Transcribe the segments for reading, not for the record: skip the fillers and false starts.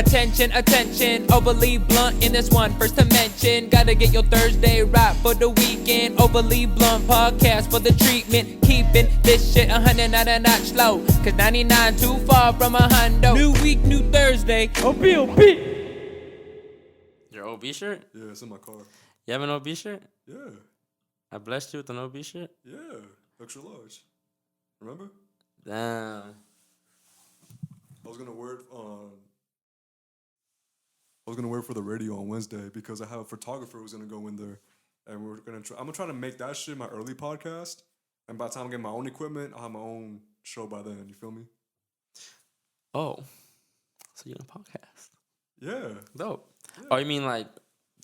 Attention, attention, overly blunt in this one. First to mention, gotta get your Thursday right for the weekend. Overly blunt podcast for the treatment. Keeping this shit 100 not a notch low. Cause 99 too far from a hundo. New week, new Thursday. OB. Your OB shirt? Yeah, it's in my car. You have an OB shirt? Yeah. I blessed you with an OB shirt? Yeah. Extra large. Remember? Damn. I was gonna wear it for the radio on Wednesday because I have a photographer who's gonna go in there, and I'm gonna try to make that shit my early podcast. And by the time I get my own equipment, I'll have my own show by then. You feel me? Oh, so you're in a podcast? Yeah. Dope. Yeah. Oh, you mean like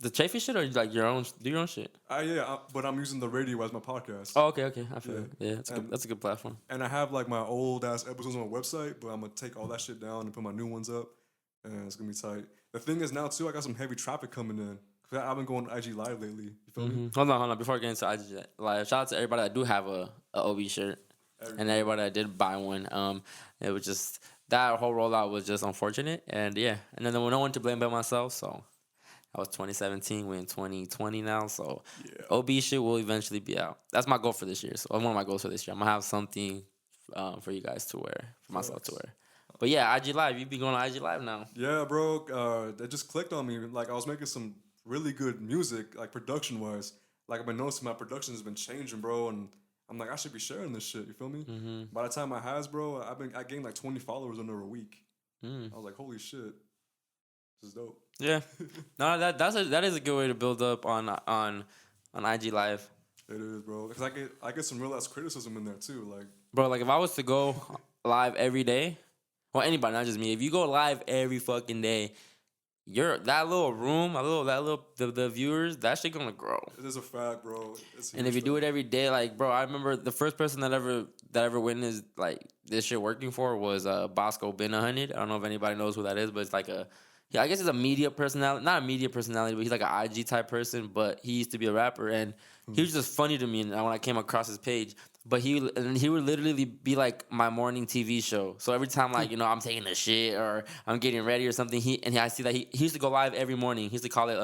the Chafee shit, or like your own? Do your own shit? But I'm using the radio as my podcast. Oh, okay. I feel it. Yeah, that's a good platform. And I have like my old ass episodes on my website, but I'm gonna take all that shit down and put my new ones up, and it's gonna be tight. The thing is now too, I got some heavy traffic coming in. Cause I've been going IG Live lately. You feel me? Hold on. Before I get into IG Live, shout out to everybody that do have a OB shirt, and everybody that did buy one. It was just that whole rollout was just unfortunate, and yeah, and then there was no one to blame but myself. So that was 2017. We're in 2020 now, so yeah. OB shit will eventually be out. That's my goal for this year. So one of my goals for this year, I'm gonna have something for you guys to wear, for myself to wear. But yeah, IG Live, you be going to IG Live now. Yeah, bro. That just clicked on me. Like I was making some really good music, like production wise. Like I've been noticing my production has been changing, bro, and I'm like, I should be sharing this shit. You feel me? Mm-hmm. By the time I has, bro, I gained like 20 followers under a week. I was like, holy shit, this is dope. Yeah, no, that is a good way to build up on IG Live. It is, bro. Cause I get some real ass criticism in there too. Like, bro, like if I was to go live every day, well, anybody, not just me. If you go live every fucking day, that little room, the viewers, that shit gonna grow. It is a fact, bro. And if you do it every day, like, bro, I remember the first person that ever witnessed like this shit working for was Bosco Bin 100. I don't know if anybody knows who that is, but it's like I guess he's a media personality, not a media personality, but he's like an IG type person. But he used to be a rapper, and he was just funny to me. And when I came across his page, but he would literally be like my morning TV show. So every time, like, you know, I'm taking a shit or I'm getting ready or something, I see that he used to go live every morning. He used to call it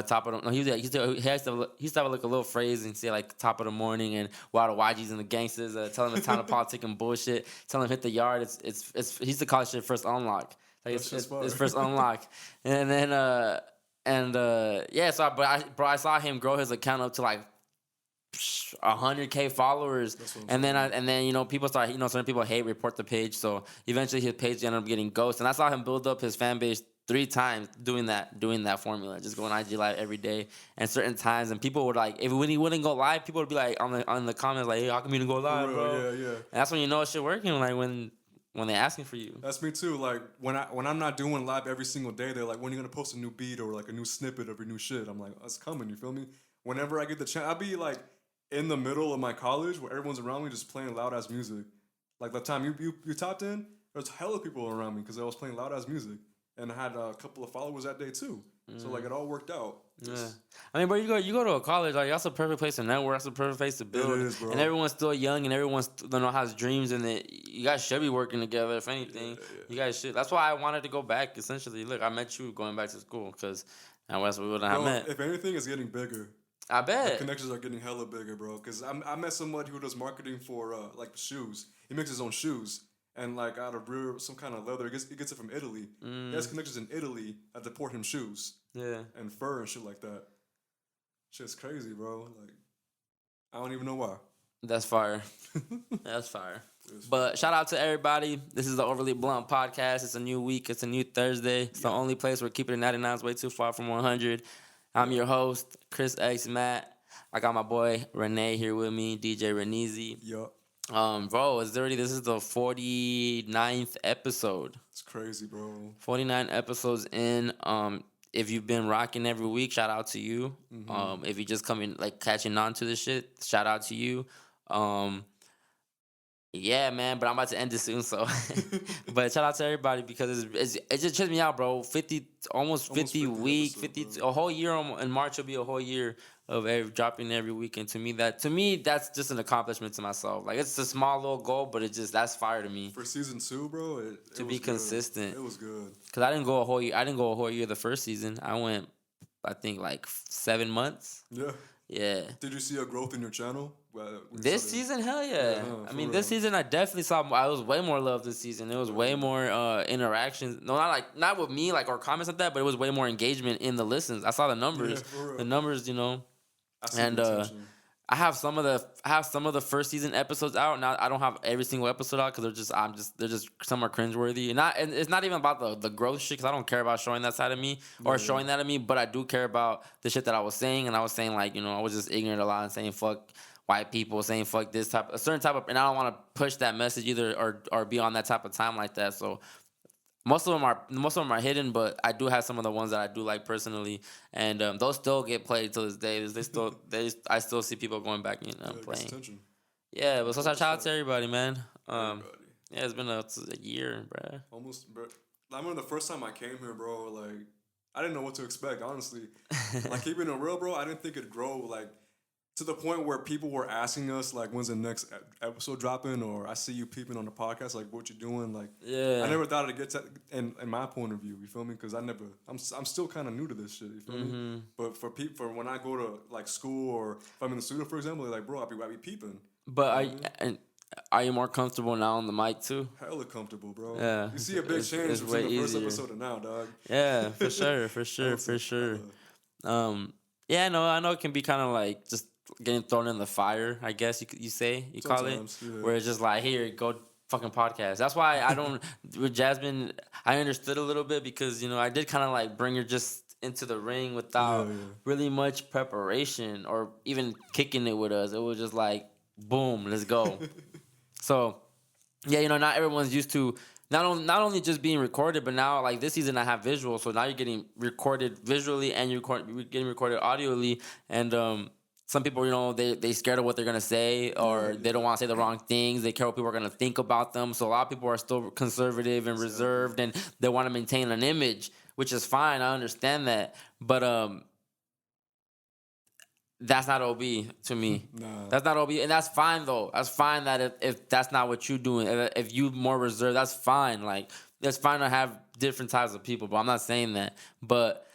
top of the. No, he used to have like a little phrase and say like top of the morning, and while the YGs and the gangsters tell him it's time to politic and bullshit, tell him hit the yard. It's he used to call it shit first unlock. Like it's first unlock, and then yeah. So I saw him grow his account up to like 100K followers, and then you know people start, you know, some people report the page, so eventually his page ended up getting ghosted. And I saw him build up his fan base 3 times doing that formula, just going IG Live every day and certain times, and people would like, when he wouldn't go live, people would be like on the comments like, hey, how come you didn't go live, bro? Yeah. And that's when you know shit working, like when they're asking for you. That's me too. Like when I'm not doing live every single day, they're like, when are you gonna post a new beat or like a new snippet of your new shit? I'm like, that's coming. You feel me? Whenever I get the chance, I'll be like in the middle of my college where everyone's around me just playing loud ass music. Like the time you tapped in, there's hella people around me because I was playing loud ass music, and I had a couple of followers that day too. So like it all worked out. Yeah, I mean, bro, you go to a college, like that's a perfect place to network. That's a perfect place to build. It is, bro. And everyone's still young, and everyone still has dreams, and you guys should be working together. If anything, you guys should. That's why I wanted to go back. Essentially, look, I met you going back to school because we wouldn't have met. If anything, it's getting bigger. I bet. The connections are getting hella bigger, bro. Because I met somebody who does marketing for like shoes. He makes his own shoes. And like out of some kind of leather, he gets it from Italy. He has connections in Italy that deport him shoes. Yeah. And fur and shit like that. Shit's crazy, bro. Like, I don't even know why. That's fire. That's fire. But shout out to everybody. This is the Overly Blunt podcast. It's a new week. It's a new Thursday. It's the only place we're keeping it 99 is way too far from 100. I'm your host, Chris X Matt. I got my boy Renee here with me, DJ Reneezy. Yup. Bro, this is the 49th episode. It's crazy, bro. 49 episodes in. If you've been rocking every week, shout out to you. Mm-hmm. If you just coming like catching on to this shit, shout out to you. Yeah, man, but I'm about to end it soon, so. But shout out to everybody because it just trips me out, bro. 50, almost Almost 50 50 week, episodes, 50 bro. a whole year in March will be a whole year of dropping every week, and to me that's just an accomplishment to myself. Like it's a small little goal, but that's fire to me For season 2, bro, it to be was good. consistent. It was good. Cause I didn't go a whole year. I didn't go a whole year the first season. I went, I think like 7 months. Yeah. Yeah. Did you see a growth in your channel? When you This started? season, hell Yeah, yeah. huh, I for mean, this real. season I definitely saw. I was way more love this season. It was way more interactions. No, not with me, like or comments like that, but it was way more engagement in the listens. I saw the Yeah, numbers, for the real. numbers, you know, I see and the attention. I have some of the first season episodes out. Now I don't have every single episode out because they're just some are cringeworthy. And it's not even about the growth shit because I don't care about showing that side of me Yeah, or yeah. showing that of me, but I do care about the shit that I was saying, and I was saying like I was just ignorant a lot and saying fuck white people, saying fuck this type a certain type of, and I don't want to push that message either or be on that type of time like that. So most of them are hidden, but I do have some of the ones that I do like personally, and those still get played to this day. I still see people going back and Yeah, it gets playing. attention. Yeah, but so Dope shout as out to fuck. everybody, man. Everybody. Yeah, it's a year, bruh. Almost, bro. I remember the first time I came here, bro. Like, I didn't know what to expect. Honestly, like keeping it real, bro. I didn't think it'd grow like to the point where people were asking us like, "When's the next episode dropping?" Or "I see you peeping on the podcast. Like, what you doing?" Like, I Yeah. never thought it'd get to in my point of view. You feel me? Because I'm still kind of new to this shit. You feel me? Mm-hmm. But for when I go to like school or if I'm in the studio, for example, they're like, "Bro, I be peeping." But You know what I mean? are you more comfortable now on the mic too? Hella comfortable, bro. Yeah, You see a big change it's between way the first easier. episode and now, dog. Yeah, for sure, for sure, Hella, for sure. hella. Yeah, no, I know it can be kind of like just getting thrown in the fire. I guess you call it, Sometimes, yeah. where it's just like here, go fucking podcast. That's why I don't with Jasmine. I understood a little bit because I did kind of like bring her just into the ring without Yeah, yeah. really much preparation or even kicking it with us. It was just like boom, let's go. So yeah, not everyone's used to not only just being recorded, but now like this season I have visual, so now you're getting recorded visually and you're getting recorded audioly, and some people they scared of what they're gonna say or they don't want to say the wrong things. They care what people are gonna think about them. So a lot of people are still conservative and reserved, and they want to maintain an image, which is fine. I understand that, but that's not OB to me. Nah. That's not OB, and that's fine though. That's fine that if that's not what you're doing, if you more reserved, that's fine. Like it's fine to have different types of people, but I'm not saying that. But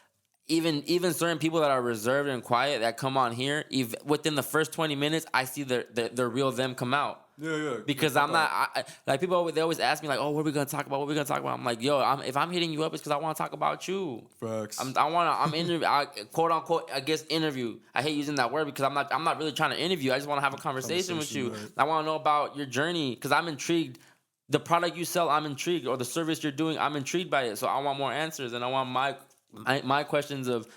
even certain people that are reserved and quiet that come on here, within the first 20 minutes, I see the real them come out. Yeah, yeah. Because I'm not like people. They always ask me like, "Oh, what are we gonna talk about? What are we gonna talk about?" I'm like, "Yo, if I'm hitting you up, it's because I want to talk about you. Facts. I'm interview. Quote unquote, I guess interview. I hate using that word because I'm not really trying to interview. I just want to have a conversation with you. Right. I want to know about your journey because I'm intrigued. The product you sell, I'm intrigued, or the service you're doing, I'm intrigued by it. So I want more answers, and I want my questions of.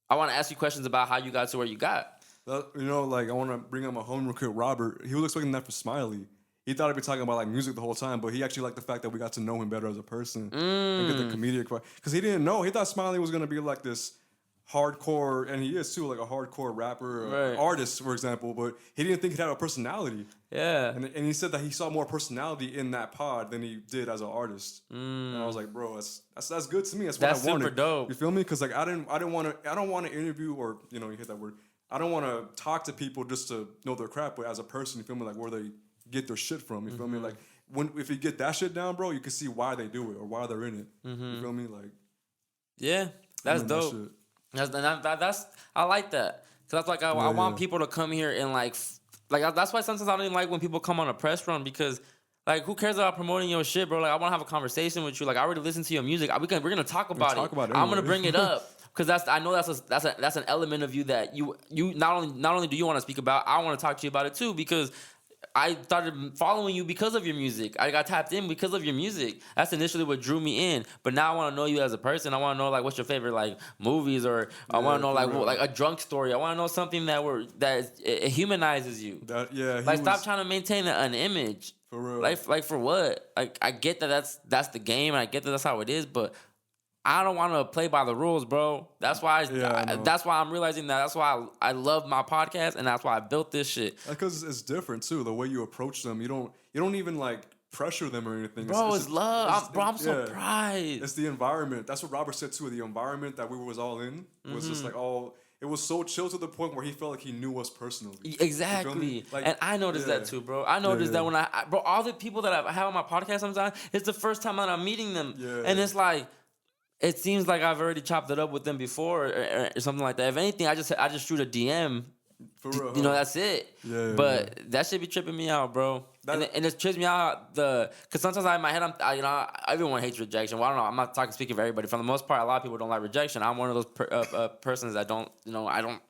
I want to ask you questions about how you got to where you got. Like I want to bring up my homie kid Robert. He was expecting that for Smiley. He thought I'd be talking about like music the whole time, but he actually liked the fact that we got to know him better as a person and get the comedic part. Because he didn't know. He thought Smiley was gonna be like this hardcore, and he is too, like a hardcore rapper, Right. artist, for example. But he didn't think he'd have a personality. Yeah. And he said that he saw more personality in that pod than he did as an artist. And I was like, bro, that's good to me. That's what That's I wanted. super dope. You feel me? Because like I don't want to interview or you hit that word. I don't want to talk to people just to know their crap, but as a person, you feel me? Like where they get their shit from. You feel me? Like if you get that shit down, bro, you can see why they do it or why they're in it. You feel me? Like Yeah, that's I'm in that dope. shit. That's I like that because that's like I want yeah. people to come here and like that's why sometimes I don't even like when people come on a press run because like who cares about promoting your shit, bro? Like I want to have a conversation with you. Like I already listened to your music. We're gonna talk about talk it. about it I'm gonna anyway. bring it up because I know that's an element of you that you not only do you want to speak about, I want to talk to you about it too because. I started following you because of your music. I got tapped in because of your music. That's initially what drew me in. But now I want to know you as a person. I want to know like what's your favorite like movies, or I want to know for real. like a drunk story. I want to know something it humanizes you. He Stop was, trying to maintain an image. For real. Like for what? Like I get that that's the game, and I get that that's how it is. But I don't want to play by the rules, bro. That's why I know. that's why I'm realizing that. That's why I love my podcast, and that's why I built this shit. Because it's different too. The way you approach them, you don't even like pressure them or anything. Bro, it's just- love. I'm yeah. surprised. It's the environment. That's what Robert said too. The environment that we was all in was just like all. It was so chill to the point where he felt like he knew us personally. You feel Exactly. me? Like, And I noticed that too, bro. I noticed that when bro, all the people that I have on my podcast sometimes, it's the first time that I'm meeting them. Yeah. And it's like, it seems like I've already chopped it up with them before or something like that. If anything, I just shoot a DM. For real, You know, that's it. Yeah, but that shit be tripping me out, bro. And it trips me out because sometimes in my head everyone hates rejection. Well, I don't know. I'm not speaking for everybody. For the most part, a lot of people don't like rejection. I'm one of those persons that don't.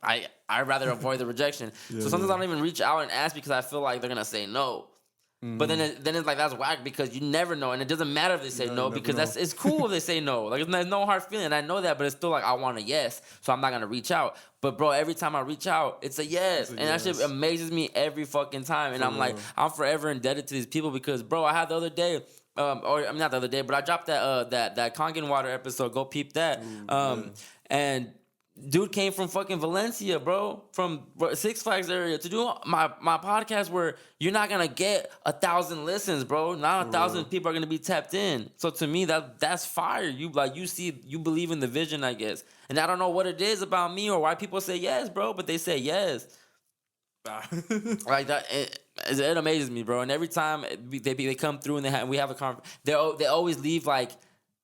I rather avoid the rejection. So sometimes I don't even reach out and ask because I feel like they're gonna say no. But then it's like that's whack because you never know, and it doesn't matter if they say no because it's cool if they say no. Like there's no hard feeling. I know that, but it's still like I want a yes, so I'm not gonna reach out. But bro, every time I reach out, it's a yes, and that shit amazes me every fucking time. And I'm like, I'm forever indebted to these people because bro, I had the other day. Or I mean not the other day, but I dropped that Kangen water episode. Go peep that. And dude came from fucking Valencia, bro, from Six Flags area to do my podcast where you're not gonna get 1,000 listens, bro. Not 1,000 people are gonna be tapped in. So to me, that's fire. You believe in the vision, I guess. And I don't know what it is about me or why people say yes, bro, but they say yes. Like that, it amazes me, bro. And every time they come through and we have a conversation, they always leave like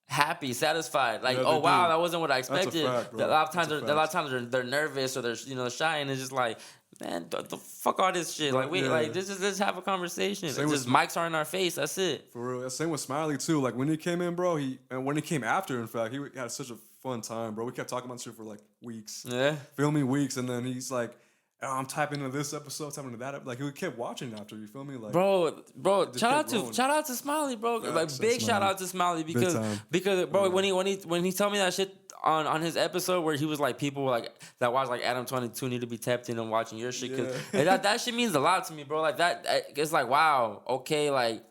happy, satisfied, like oh wow, that wasn't what I expected. Fact, a lot of times they're nervous or they're shy, and it's just like, man, the fuck all this shit. Like let's have a conversation. Mics are in our face. That's it. For real. Same with Smiley too. Like when he came in, bro, when he came after, in fact, he had such a fun time, bro. We kept talking about shit for like weeks. Yeah, filming weeks, and then he's like, oh, I'm typing into this episode, typing into that. Like he kept watching after. You feel me? Like bro. Shout out to Smiley, bro. Yeah, like big shout out to Smiley because bro, when he told me that shit on his episode where he was like people like that watch like Adam 22 need to be tapped in and watching your shit because that shit means a lot to me, bro. Like that, it's like wow, okay, like.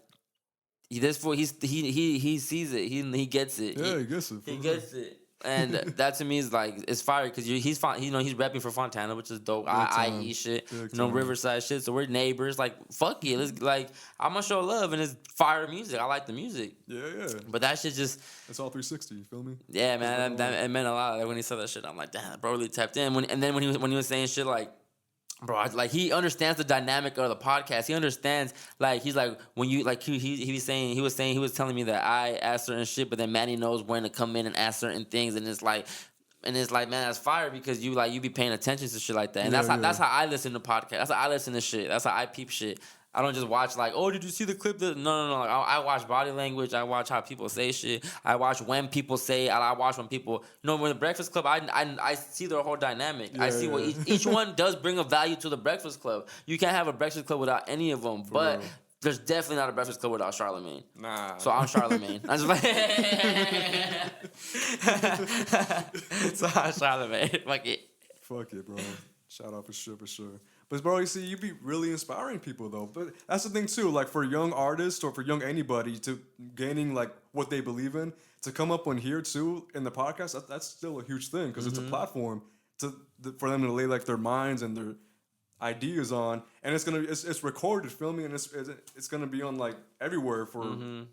This fool, he sees it. He gets it. Yeah, he gets it. He gets it. And that to me is like it's fire because he's repping for Fontana, which is dope. IE shit, Riverside shit. So we're neighbors. Like fuck it, let's like I'm gonna show love and it's fire music. I like the music. Yeah. But that shit just it's all 360. You feel me? Yeah, man. That it meant a lot. Like when he said that shit, I'm like, damn, bro, really tapped in. And then when he was saying shit like. Bro, like he understands the dynamic of the podcast. He understands, like he's like when you like he was telling me that I ask certain shit, but then Manny knows when to come in and ask certain things, and it's like, man, that's fire because you be paying attention to shit like that, and that's how I listen to podcasts. That's how I listen to shit. That's how I peep shit. I don't just watch like, oh, did you see the clip? No. Like, I watch body language. I watch how people say shit. I watch when people say it. I watch when people, when the Breakfast Club, I see their whole dynamic. I see what each one does bring a value to the Breakfast Club. You can't have a Breakfast Club without any of them. But there's definitely not a Breakfast Club without Charlemagne. Nah. So I'm Charlemagne. I'm just like, so I'm Charlemagne. Fuck it, bro. Shout out for sure. But bro, you see, you be really inspiring people though. But that's the thing too, like for young artists or for young anybody to gaining like what they believe in, to come up on here too in the podcast, that's still a huge thing because it's a platform for them to lay like their minds and their ideas on, and it's recorded, filming, and it's gonna be on like everywhere for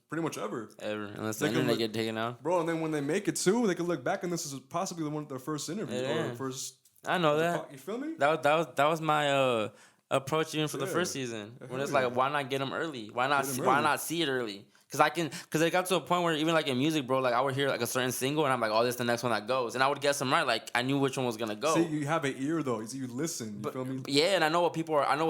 pretty much ever. Unless the internet get taken out, bro. And then when they make it too, they can look back and this is possibly their first interview or first. I know that. You feel me? That was my approach even for the first season. When it's like, why not get them early? Why not see it early? Because it got to a point where even like in music, bro, like I would hear like a certain single and I'm like, oh, this is the next one that goes, and I would guess them right. Like I knew which one was gonna go. See, you have an ear though. You listen. You feel me? Yeah, and I know what people are. I know.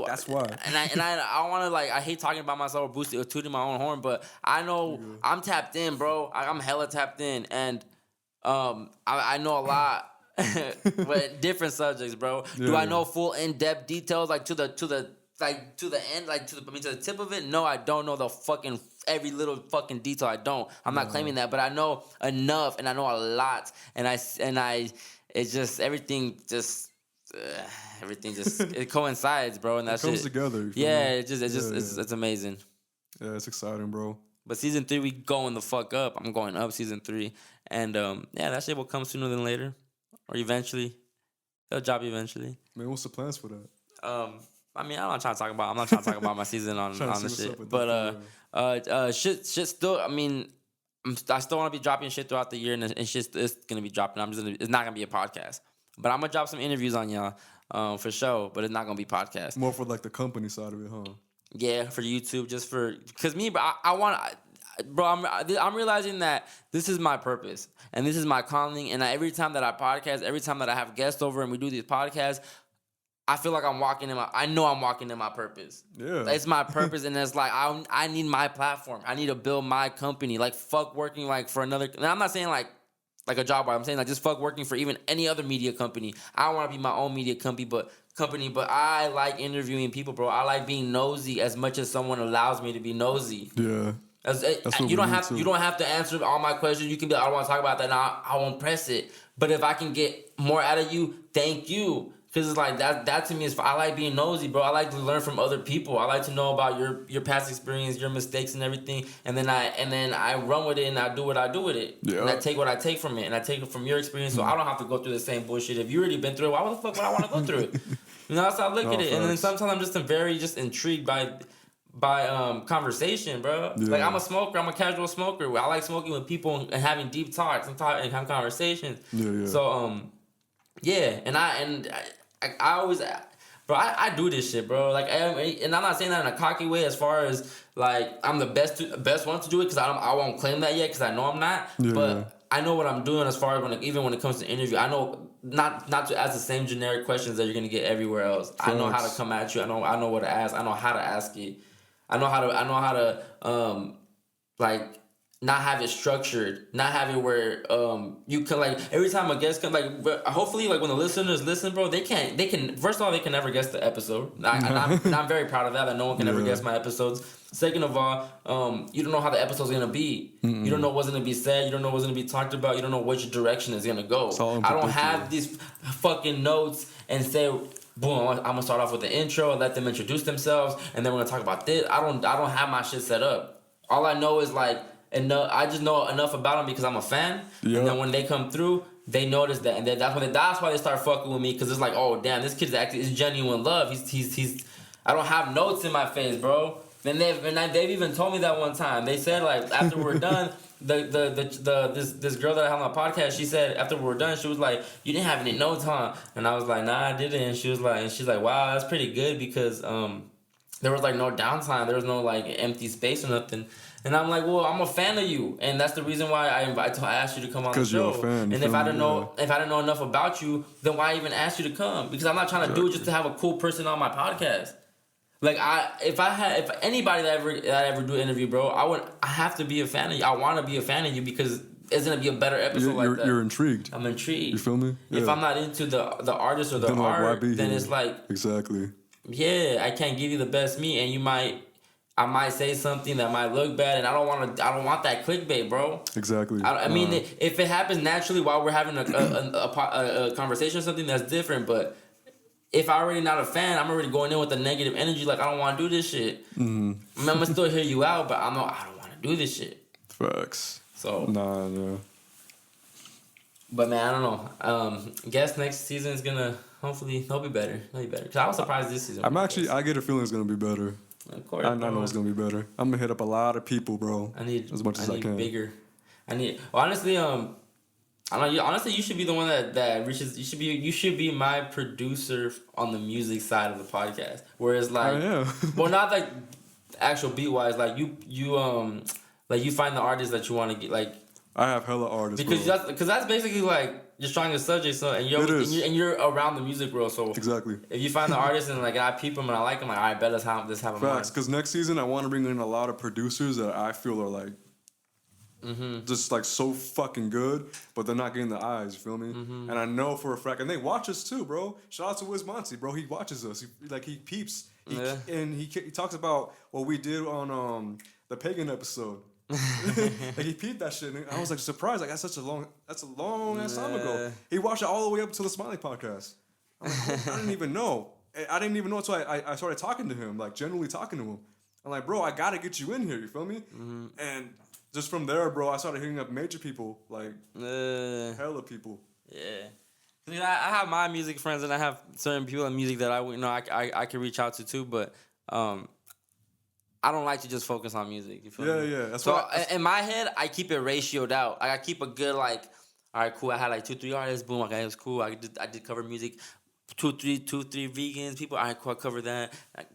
That's why. And I want to like. I hate talking about myself or boosting or tooting my own horn, but I know I'm tapped in, bro. I'm hella tapped in, and I know a lot. But different subjects, bro. Do I know full in-depth details like to the end, like to the tip of it? No, I don't know the fucking every little fucking detail. I don't. I'm not claiming that, but I know enough, and I know a lot, and it's just everything just it coincides, bro, and that comes shit together. Yeah, it's amazing. Yeah, it's exciting, bro. But season 3, we going the fuck up. I'm going up season 3, and yeah, that shit will come sooner than later, or eventually. It'll drop eventually. Man, what's the plans for that? I mean, I'm not trying to talk about my season on Trying to see the what's shit. up with But shit still. I mean, I still want to be dropping shit throughout the year, and shit is gonna be dropping. It's not gonna be a podcast, but I'm gonna drop some interviews on y'all, for sure. But it's not gonna be podcast. More for like the company side of it, huh? Yeah, for YouTube, just for because me, but I want. Bro, I'm realizing that this is my purpose and this is my calling. And every time that I podcast, every time that I have guests over and we do these podcasts, I feel like I know I'm walking in my purpose. Yeah. It's my purpose, and it's like I need my platform. I need to build my company. Like fuck working like for another. And I'm not saying like a job. I'm saying like just fuck working for even any other media company. I want to be my own media company, but I like interviewing people, bro. I like being nosy as much as someone allows me to be nosy. Yeah. That's what you don't have to answer all my questions. You can be like, I don't want to talk about that now. I won't press it. But if I can get more out of you, thank you. Because it's like that to me is I like being nosy, bro. I like to learn from other people. I like to know about your past experience, your mistakes and everything. And then I run with it and I do what I do with it. Yeah. And I take what I take from it and I take it from your experience. So I don't have to go through the same bullshit. If you already been through it, why the fuck would I want to go through it? You know, that's how I look at it. And then sometimes I'm just very intrigued by conversation, bro. Yeah. Like I'm a smoker. I'm a casual smoker. I like smoking with people and having deep talks and having conversations. Yeah. So yeah, and I always, bro. I do this shit, bro. Like, and I'm not saying that in a cocky way. As far as like I'm the best one to do it, because I won't claim that yet, because I know I'm not. Yeah, but yeah. I know what I'm doing as far as even when it comes to interview. I know not to ask the same generic questions that you're gonna get everywhere else. Facts. I know how to come at you. I know what to ask. I know how to ask it. I know how to like not have it structured, not have it where you can like every time a guest comes, like hopefully like when the listeners listen, bro, they can first of all they can never guess the episode. I'm very proud of that no one can ever guess my episodes. Second of all, you don't know how the episode's gonna be. You don't know what's gonna be said. You don't know what's gonna be talked about. You don't know which direction it's gonna go. I don't have these fucking notes and say, boom, I'm gonna start off with the intro, let them introduce themselves, and then we're gonna talk about this. I don't have my shit set up. All I know is like enough. I just know enough about them because I'm a fan. Yep. And then when they come through, they notice that, and then that's why they start fucking with me, because it's like, oh damn, this kid's actually is genuine love. He's. I don't have notes in my face, bro. And they've even told me that one time. They said like after we're done. This girl that I had on my podcast, she said after we were done, she was like, "You didn't have any notes, huh?" And I was like, "Nah, I didn't." And she's like, "Wow, that's pretty good, because there was like no downtime, there was no like empty space or nothing." And I'm like, "Well, I'm a fan of you, and that's the reason why I asked you to come on the show. You're a fan, and if I didn't know enough about you, then why even ask you to come? Because I'm not trying to do it just to have a cool person on my podcast." Like if anybody that ever do an interview, bro, I have to be a fan of you. I want to be a fan of you because it's gonna be a better episode like that. You're intrigued. I'm intrigued. You feel me? Yeah. If I'm not into the artist or the art, then it's like exactly. Yeah, I can't give you the best me, and I might say something that might look bad, and I don't want that clickbait, bro. Exactly. I mean, if it happens naturally while we're having a conversation or something, that's different, but. If I'm already not a fan, I'm already going in with a negative energy. Like, I don't want to do this shit. Mm-hmm. I'm going to still hear you out, but I don't want to do this shit. Facts. So. Nah. But, man, I don't know. Guess next season is going to, hopefully, they'll be better. Because I was surprised this season. I get a feeling it's going to be better. Of course. I know it's going to be better. I'm going to hit up a lot of people, bro. As much as I can. Bigger. Honestly, I don't know. Honestly, you should be the one that reaches. You should be my producer on the music side of the podcast. Whereas like, well, not like actual beat wise. Like you find the artists that you want to get. Like I have hella artists because that's basically like you're trying to subject. So and you're around the music world. So exactly. If you find the artist and like I peep them and I like them, like all right, bet let's have them. Facts. Because next season I want to bring in a lot of producers that I feel are like. Mm-hmm. Just like so fucking good, but they're not getting the eyes. You feel me? Mm-hmm. And I know for a fact, and they watch us too, bro. Shout out to Wiz Monty, bro. He watches us. He peeps. And he talks about what we did on the pagan episode. Like he peeped that shit. And I was like surprised. Like that's a long ass time ago. He watched it all the way up to the Smiley podcast. I'm like, I didn't even know. I didn't even know until I started talking to him, like genuinely talking to him. I'm like, bro, I gotta get you in here. You feel me? Mm-hmm. And just from there, bro, I started hitting up major people, like hella people. Yeah. I have my music friends and I have certain people in music that I can reach out to too, but I don't like to just focus on music. You feel me? Yeah. That's So in my head, I keep it ratioed out. I keep a good like, all right, cool. I had like 2-3 artists. Boom, okay, it was cool. I did cover music. Two, three vegans, people. I cover that. Like,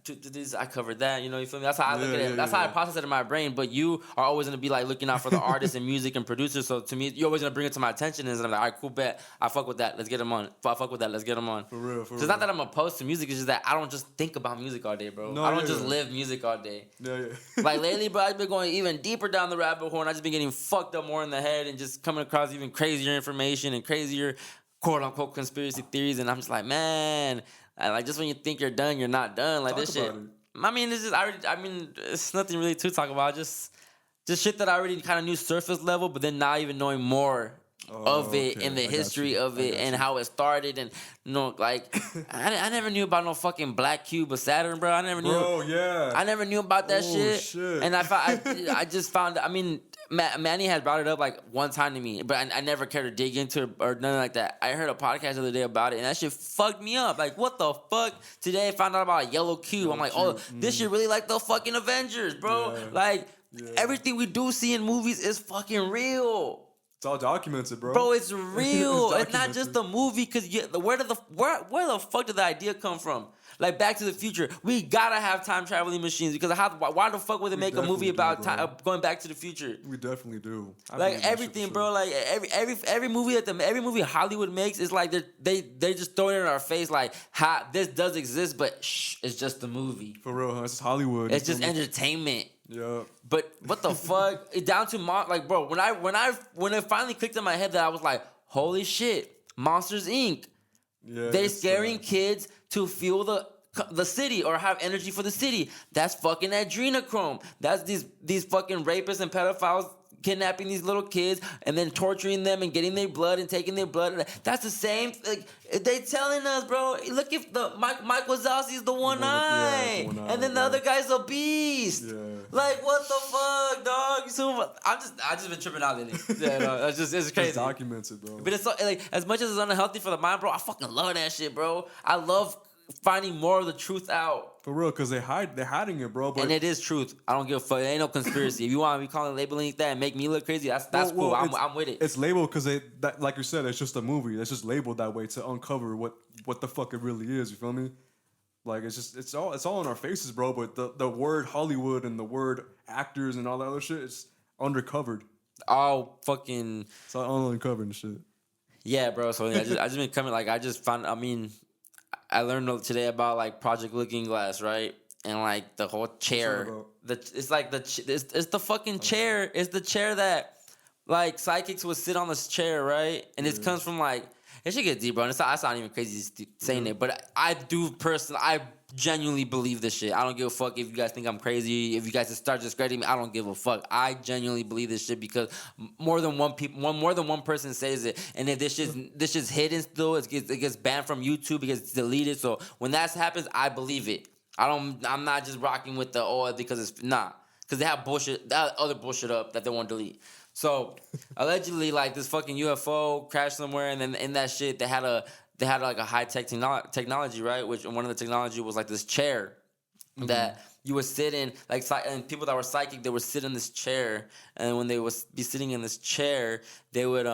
I covered that. You know, you feel me? That's how I look at it. That's how I process it in my brain. But you are always gonna be like looking out for the artists and music and producers. So to me, you're always gonna bring it to my attention. And I'm like, all right, cool, bet. I fuck with that. Let's get them on. I fuck with that. Let's get them on. For real. It's not that I'm opposed to music. It's just that I don't just think about music all day, bro. No, I don't just live music all day. Yeah. Like lately, bro, I've been going even deeper down the rabbit hole, and I've just been getting fucked up more in the head and just coming across even crazier information and crazier quote unquote conspiracy theories. And I'm just like, man. Like just when you think you're done, you're not done. Like Talk this shit. about it. I mean, it's just it's nothing really to talk about. Just shit that I already kind of knew surface level, but then now even knowing more of it and the history of it and how it started and like I never knew about no fucking black cube of Saturn, bro. I never knew. Bro, yeah. I never knew about that shit. And I just found. I mean, Manny had brought it up like one time to me, but I never cared to dig into it or nothing like that. I heard a podcast the other day about it, and that shit fucked me up. Like, what the fuck? Today I found out about a yellow cube. I'm like, oh, this shit really like the fucking Avengers, bro. Yeah. Like, everything we do see in movies is fucking real. It's all documented, bro. Bro, it's real. It's not documented. just a movie. Cause where the fuck did the idea come from? Like Back to the Future, we gotta have time traveling machines because why the fuck would they make a movie about going back to the future? We definitely do. Like everything, bro. Like every movie Hollywood makes is like they just throw it in our face like, this does exist, but shh, it's just a movie. For real, huh? It's just Hollywood. It's just entertainment. Yeah. But what the fuck? It down to like, bro. When it finally clicked in my head that I was like, holy shit, Monsters Inc. Yeah. They're scaring kids to fuel the city or have energy for the city. That's fucking adrenochrome. That's these fucking rapists and pedophiles kidnapping these little kids and then torturing them and getting their blood and taking their blood. That's the same. Like, they telling us, bro. Look, if the Mike Wazowski is the one eye, and then the other guy's a beast. Yeah. Like, what the fuck, dog? So I just been tripping out lately. Yeah, no, it's crazy. It's documented, bro. But it's so, like, as much as it's unhealthy for the mind, bro, I fucking love that shit, bro. I love finding more of the truth out. For real, because they're hiding it, bro. But And it is truth. I don't give a fuck. It ain't no conspiracy. If you want to be calling labeling that and make me look crazy, that's cool. I'm with it. It's labeled because like you said, it's just a movie. It's just labeled that way to uncover what the fuck it really is. You feel me? Like it's all in our faces, bro. But the word Hollywood and the word actors and all that other shit, it's undercovered. All fucking It's all uncovered and shit. yeah, bro. So I just been coming. Like I just found. I mean, I learned today about like Project Looking Glass, right? And like the whole chair. It's the fucking chair. It's the chair that like psychics would sit on this chair, right? And it comes from like it should get deep, bro. And I sound even crazy saying it, but I genuinely believe this shit. I don't give a fuck if you guys think I'm crazy. If you guys start discrediting me, I don't give a fuck. I genuinely believe this shit because more than one person says it. And if this shit's hidden still, it gets banned from YouTube, it gets deleted. So when that happens, I believe it. I'm not just rocking with the because it's because they have bullshit, that other bullshit up that they won't delete. So allegedly, like this fucking UFO crashed somewhere, and then in that shit they had like a high tech technology, right? Which one of the technology was like this chair that you would sit in, like, and people that were psychic, they would sit in this chair, and when they would be sitting in this chair, they would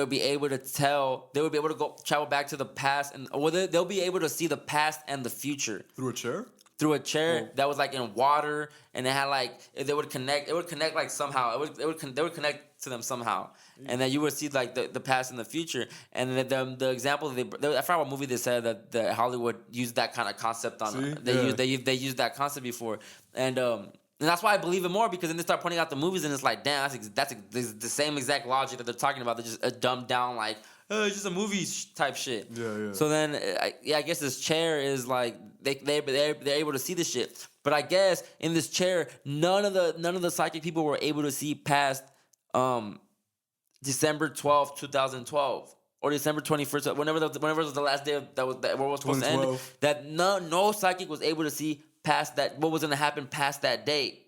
be able to go travel back to the past, and they'll be able to see the past and the future Through a chair? through a chair that was like in water, and it had like it would connect like somehow they would connect to them somehow, and then you would see like the past and the future. And the example I forgot what movie they said that Hollywood used that kind of concept on. They used that concept before, and that's why I believe it more, because then they start pointing out the movies and it's like, damn, that's the same exact logic that they're talking about. They're just dumbed down like, oh, it's just a movie type shit. Yeah. So then, I guess this chair is like they're able to see this shit. But I guess in this chair, none of the psychic people were able to see past December 12th, 2012. Or December 21st, whenever was the last day that was supposed to end. That no psychic was able to see past that, what was gonna happen past that date.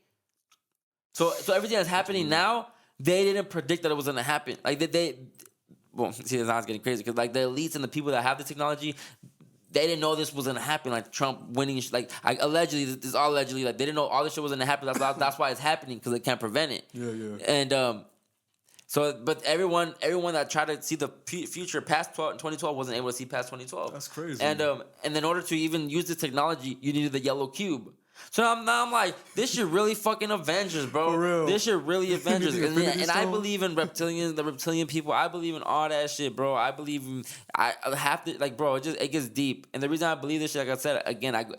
So everything that's happening now, they didn't predict that it was gonna happen. Like well, see, it's not getting crazy because like the elites and the people that have the technology, they didn't know this was gonna happen. Like Trump winning, like allegedly, this is all allegedly. Like they didn't know all this shit was gonna happen. That's why it's happening because they can't prevent it. Yeah. And so, but everyone that tried to see the future past 2012 wasn't able to see past 2012. That's crazy. And in order to even use this technology, you needed the yellow cube. So now I'm like, this shit really fucking Avengers, bro. For real. This shit really Avengers. and I Stone? believe in reptilians, the reptilian people. I believe in all that shit, bro. I believe in, I have to, like, bro, it gets deep. And the reason I believe this shit, like I said, again, at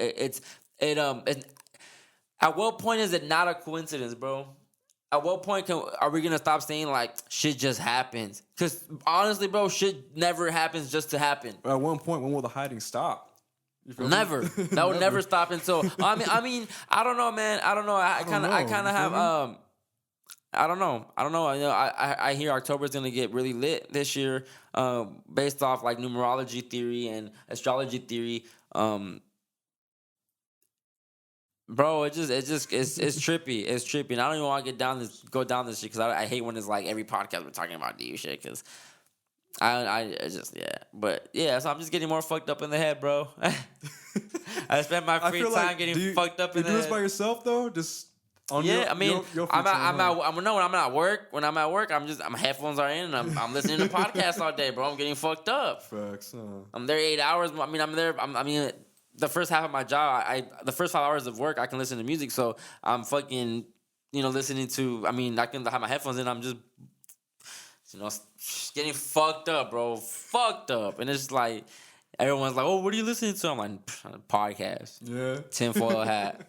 what point is it not a coincidence, bro? At what point are we gonna stop saying like shit just happens? Because honestly, bro, shit never happens just to happen. At one point, when will the hiding stop? You feel me? Never. That would never stop until I mean, I don't know, man. I don't know. I kind of have I don't know. I know. I hear October's gonna get really lit this year, based off like numerology theory and astrology theory. Bro, it's trippy. It's trippy. And I don't even want to go down this shit because I hate when it's like every podcast we're talking about deep shit because I just, yeah. But yeah, so I'm just getting more fucked up in the head, bro. I spend my free time getting fucked up in the head. You do this by yourself though? Just on I mean, your when I'm at work, my headphones are in and I'm listening to podcasts all day, bro. I'm getting fucked up. Facts. I'm there 8 hours. I mean, I'm there. The first half of my job, the first 5 hours of work, I can listen to music. So I'm fucking, listening to. I mean, I can have my headphones in. I'm just, getting fucked up, bro. Fucked up, and it's like everyone's like, "Oh, what are you listening to?" I'm like, "Podcast." Yeah. Tinfoil hat.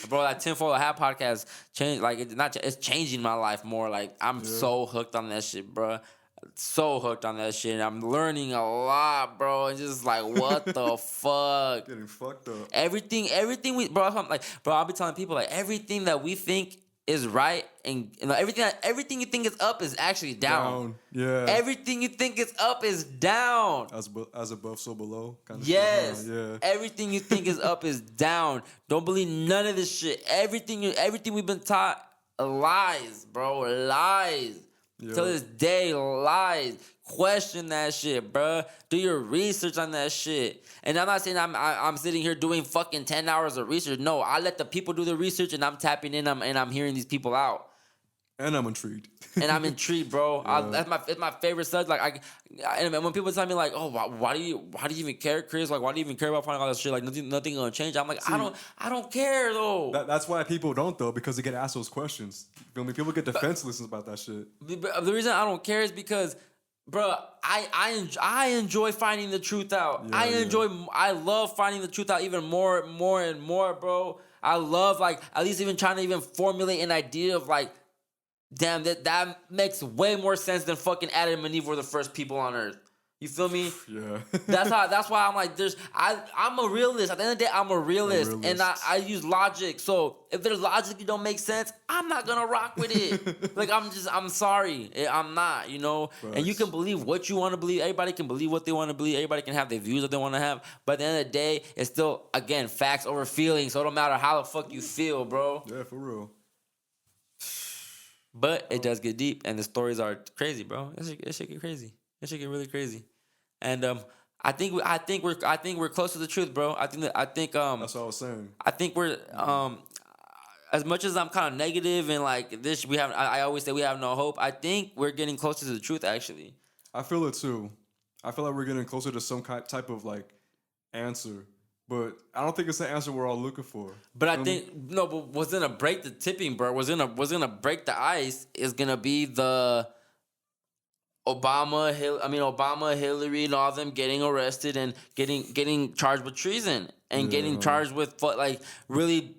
Bro, that Tinfoil Hat podcast changed. Like, it's changing my life more. Like, I'm so hooked on that shit, bro. So hooked on that shit. I'm learning a lot, bro. It's just like, what the fuck? Getting fucked up. Everything we, bro. I'm like, bro. I'll be telling people like everything that we think is right, and everything you think is up is actually down. Yeah. Everything you think is up is down. As above, so below. Kind of Yes. shit. Yeah. Everything you think is up is down. Don't believe none of this shit. Everything we've been taught lies, bro. Lies. Yeah. Till this day, lies. Question that shit, bro. Do your research on that shit. And I'm not saying I'm sitting here doing fucking 10 hours of research. No, I let the people do the research, and I'm tapping in, and I'm hearing these people out. And I'm intrigued. And I'm intrigued, bro. Yeah. It's my favorite subject. Like and when people tell me like, oh, why do you even care, Chris? Like, why do you even care about finding all this shit? Like, nothing gonna change. I'm like, I don't care though. That's why people don't though, because they get asked those questions. You feel me? People get defenseless about that shit. But the reason I don't care is because, bro, I enjoy finding the truth out. Yeah, I love finding the truth out even more and more, bro. I love like at least even trying to even formulate an idea of like, damn, that makes way more sense than fucking Adam and Eve were the first people on Earth. You feel me? Yeah. That's why I'm like, I'm a realist. At the end of the day, I'm a realist. And I use logic. So if there's logic that don't make sense, I'm not gonna rock with it. Like, I'm sorry. I'm not, Facts. And you can believe what you want to believe. Everybody can believe what they want to believe. Everybody can have their views that they want to have. But at the end of the day, it's still, again, facts over feelings. So it don't matter how the fuck you feel, bro. Yeah, for real. But it does get deep, and the stories are crazy, bro. It should get crazy. It should get really crazy. And I think we're close to the truth, bro. I think That's what I was saying. I think we're as much as I'm kind of negative and like this, I always say we have no hope. I think we're getting closer to the truth, actually. I feel it too. I feel like we're getting closer to some type of like answer. But I don't think it's the answer we're all looking for. But I think but what's gonna break the tipping, bro? What's gonna break the ice is gonna be the Obama, Hillary, and all of them getting arrested and getting charged with treason and getting charged with like really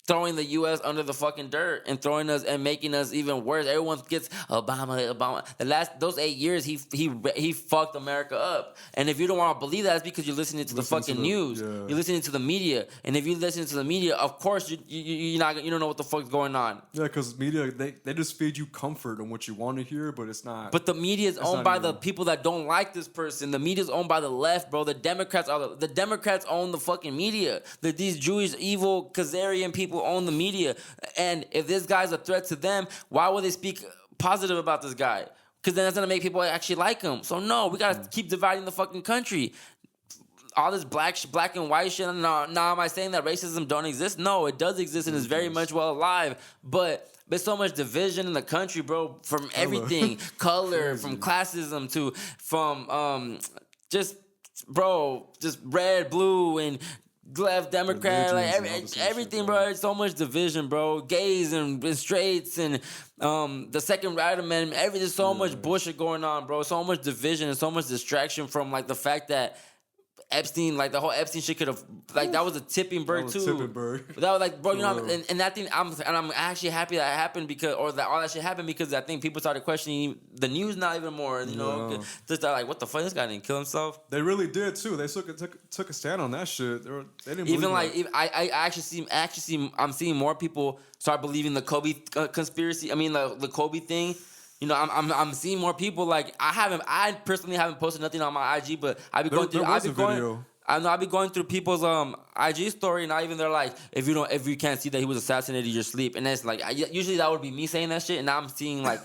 throwing the U.S. under the fucking dirt and throwing us and making us even worse. Everyone gets Obama. Those 8 years, he fucked America up. And if you don't want to believe that, it's because you're listening to the fucking news. Yeah. You're listening to the media, and if you listen to the media, of course you don't know what the fuck's going on. Yeah, because media they just feed you comfort on what you want to hear, but it's not. But the media is owned by the people that don't like this person. The media is owned by the left, bro. The Democrats own the fucking media. These Jewish evil Khazarian people own the media, and if this guy's a threat to them, why would they speak positive about this guy? Because then that's gonna make people actually like him. So no, we gotta keep dividing the fucking country. All this black and white shit. Now am I saying that racism don't exist? No, it does exist and is very much well alive. But there's so much division in the country, bro. From everything, color, from classism to just red, blue, and left, Democrat, like everything, bro. There's so much division, bro. Gays and straights and the Second Right Amendment. There's so much bullshit going on, bro. So much division and so much distraction from like the fact that Epstein, like the whole Epstein shit could have, like that was a tipping bird too. That was like, bro, you know, and that thing, I'm actually happy that happened because, or that all that shit happened because I think people started questioning the news now even more. You know, just like, what the fuck, this guy didn't kill himself. They really did too. They took a stand on that shit. They didn't even like that. I actually see I'm seeing more people start believing the Kobe conspiracy. I mean the Kobe thing. You know, I'm seeing more people like I personally haven't posted nothing on my IG, but I be going through people's IG story, and not even they're like, if you can't see that he was assassinated, you're asleep, and that's like usually that would be me saying that shit, and now I'm seeing like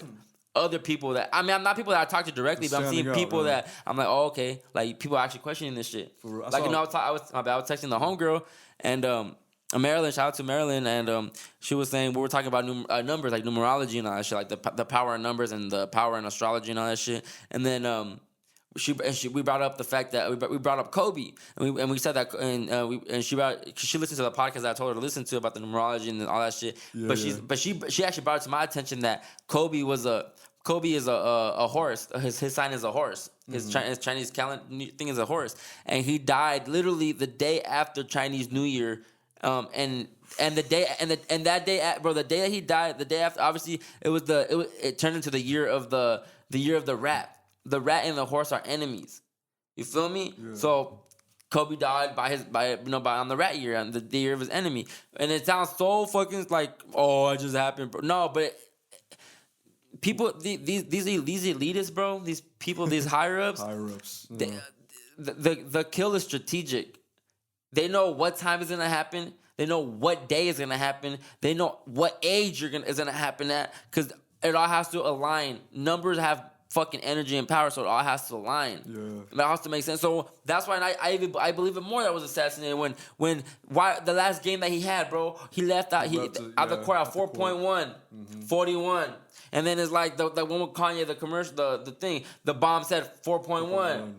other people that I'm not people that I talk to directly, but I'm seeing people that I'm like, oh okay, like people are actually questioning this shit. Like you know, I was texting the homegirl and Marilyn, shout out to Marilyn, and she was saying we were talking about numbers, like numerology and all that shit, like the power in numbers and the power in astrology and all that shit. And then we brought up the fact that we brought up Kobe, and we said that, and she listened to the podcast that I told her to listen to about the numerology and all that shit. Yeah, but she actually brought it to my attention that Kobe is a horse. His sign is a horse. His Chinese calendar thing is a horse, and he died literally the day after Chinese New Year. And that day, bro, the day that he died, the day after, obviously it turned into the year of the rat. The rat and the horse are enemies. You feel me? Yeah. So Kobe died on the rat year, on the year of his enemy, and it sounds so fucking like, oh, it just happened, bro. No, but people, these elitists, bro, these people, these higher ups, yeah. The kill is strategic. They know what time is gonna happen. They know what day is gonna happen. They know what age is gonna happen at, because it all has to align. Numbers have fucking energy and power, so it all has to align. Yeah, that has to make sense. So that's why I believe it more that was assassinated when the last game that he had, bro, he left out out the court at 4.1, 41. And then it's like the one with Kanye, the commercial, the thing, the bomb said 4.1.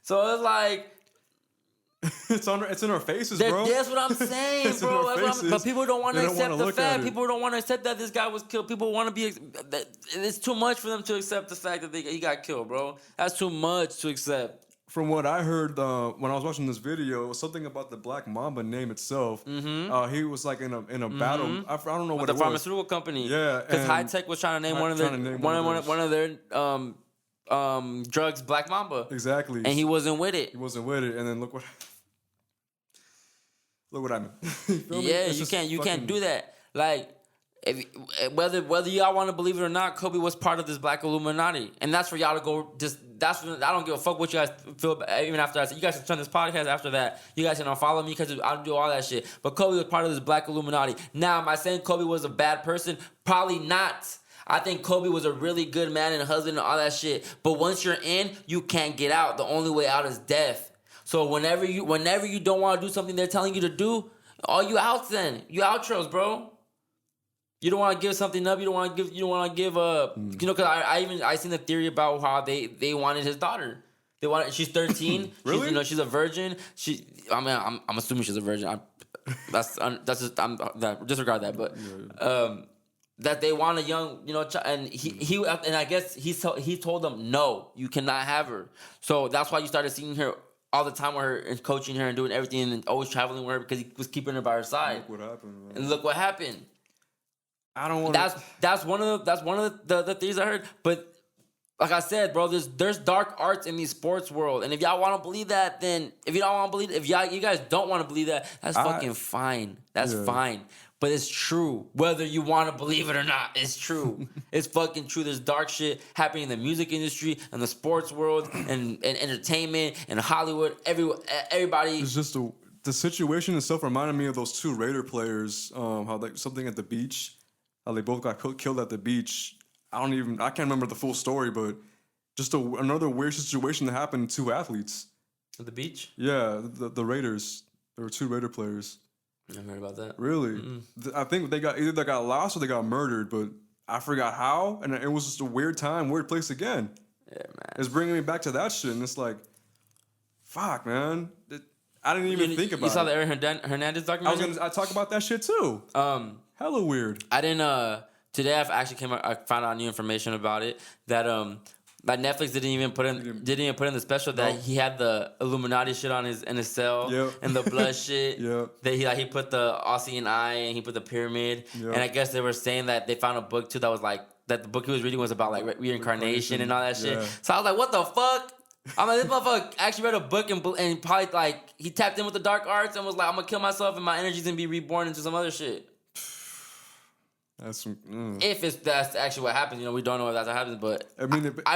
So it's like, it's in our faces, bro. That's what I'm saying, bro. But people don't want to accept the fact. People don't want to accept that this guy was killed. People want to be. It's too much for them to accept the fact that he got killed, bro. That's too much to accept. From what I heard when I was watching this video, it was something about the Black Mamba name itself. Mm-hmm. He was like in a battle. I don't know what it was. The pharmaceutical company. Yeah, because High Tech was trying to name one of their drugs Black Mamba. Exactly. And he wasn't with it. And then look what I mean. Yeah, you can't do that. Like, whether y'all want to believe it or not, Kobe was part of this Black Illuminati, and that's for y'all to go. I don't give a fuck what you guys feel. Even after I said, you guys can turn this podcast after that. You guys can unfollow me because I do all that shit. But Kobe was part of this Black Illuminati. Now, am I saying Kobe was a bad person? Probably not. I think Kobe was a really good man and husband and all that shit. But once you're in, you can't get out. The only way out is death. So whenever you don't want to do something they're telling you to do, all you outs then. You outros, bro. You don't want to give something up. You don't want to give up. You know, because I seen the theory about how they wanted his daughter. She's 13. Really? She's a virgin. I'm assuming she's a virgin. Disregard that. But that they want a young, and I guess he told them, no, you cannot have her. So that's why you started seeing her all the time with her and coaching her and doing everything and always traveling with her because he was keeping her by her side. Look what happened, man. And look what happened. I don't want. That's one of the things I heard. But like I said, bro, there's dark arts in the sports world, and if y'all want to believe that, then if you don't want to believe, if you guys don't want to believe that, that's fucking fine. That's fine. But it's true, whether you want to believe it or not. It's true. It's fucking true. There's dark shit happening in the music industry and the sports world and entertainment and Hollywood. Everybody. It's just the situation itself reminded me of those two Raider players. How like something at the beach, how they both got killed at the beach. I can't remember the full story, but just another weird situation that happened to two athletes. At the beach? Yeah, the Raiders. There were two Raider players. I never heard about that. Really? I think they got lost or they got murdered, but I forgot how. And it was just a weird time, weird place again. Yeah, man. It's bringing me back to that shit, and it's like, fuck, man. I didn't even think about it. You saw the Aaron Hernandez documentary? I talk about that shit too. Hella weird. I didn't. Today I found out new information about it that like Netflix didn't even put in the special that he had the Illuminati shit in his cell and the blood shit. That he put the Aussie eye and he put the pyramid. And I guess they were saying that they found a book too that was like that the book he was reading was about like reincarnation and all that shit. So I was like, what the fuck? I'm like, this motherfucker actually read a book and probably like he tapped in with the dark arts and was like, I'm gonna kill myself and my energy's gonna be reborn into some other shit. That's if that's actually what happens, we don't know if that's what happens, but I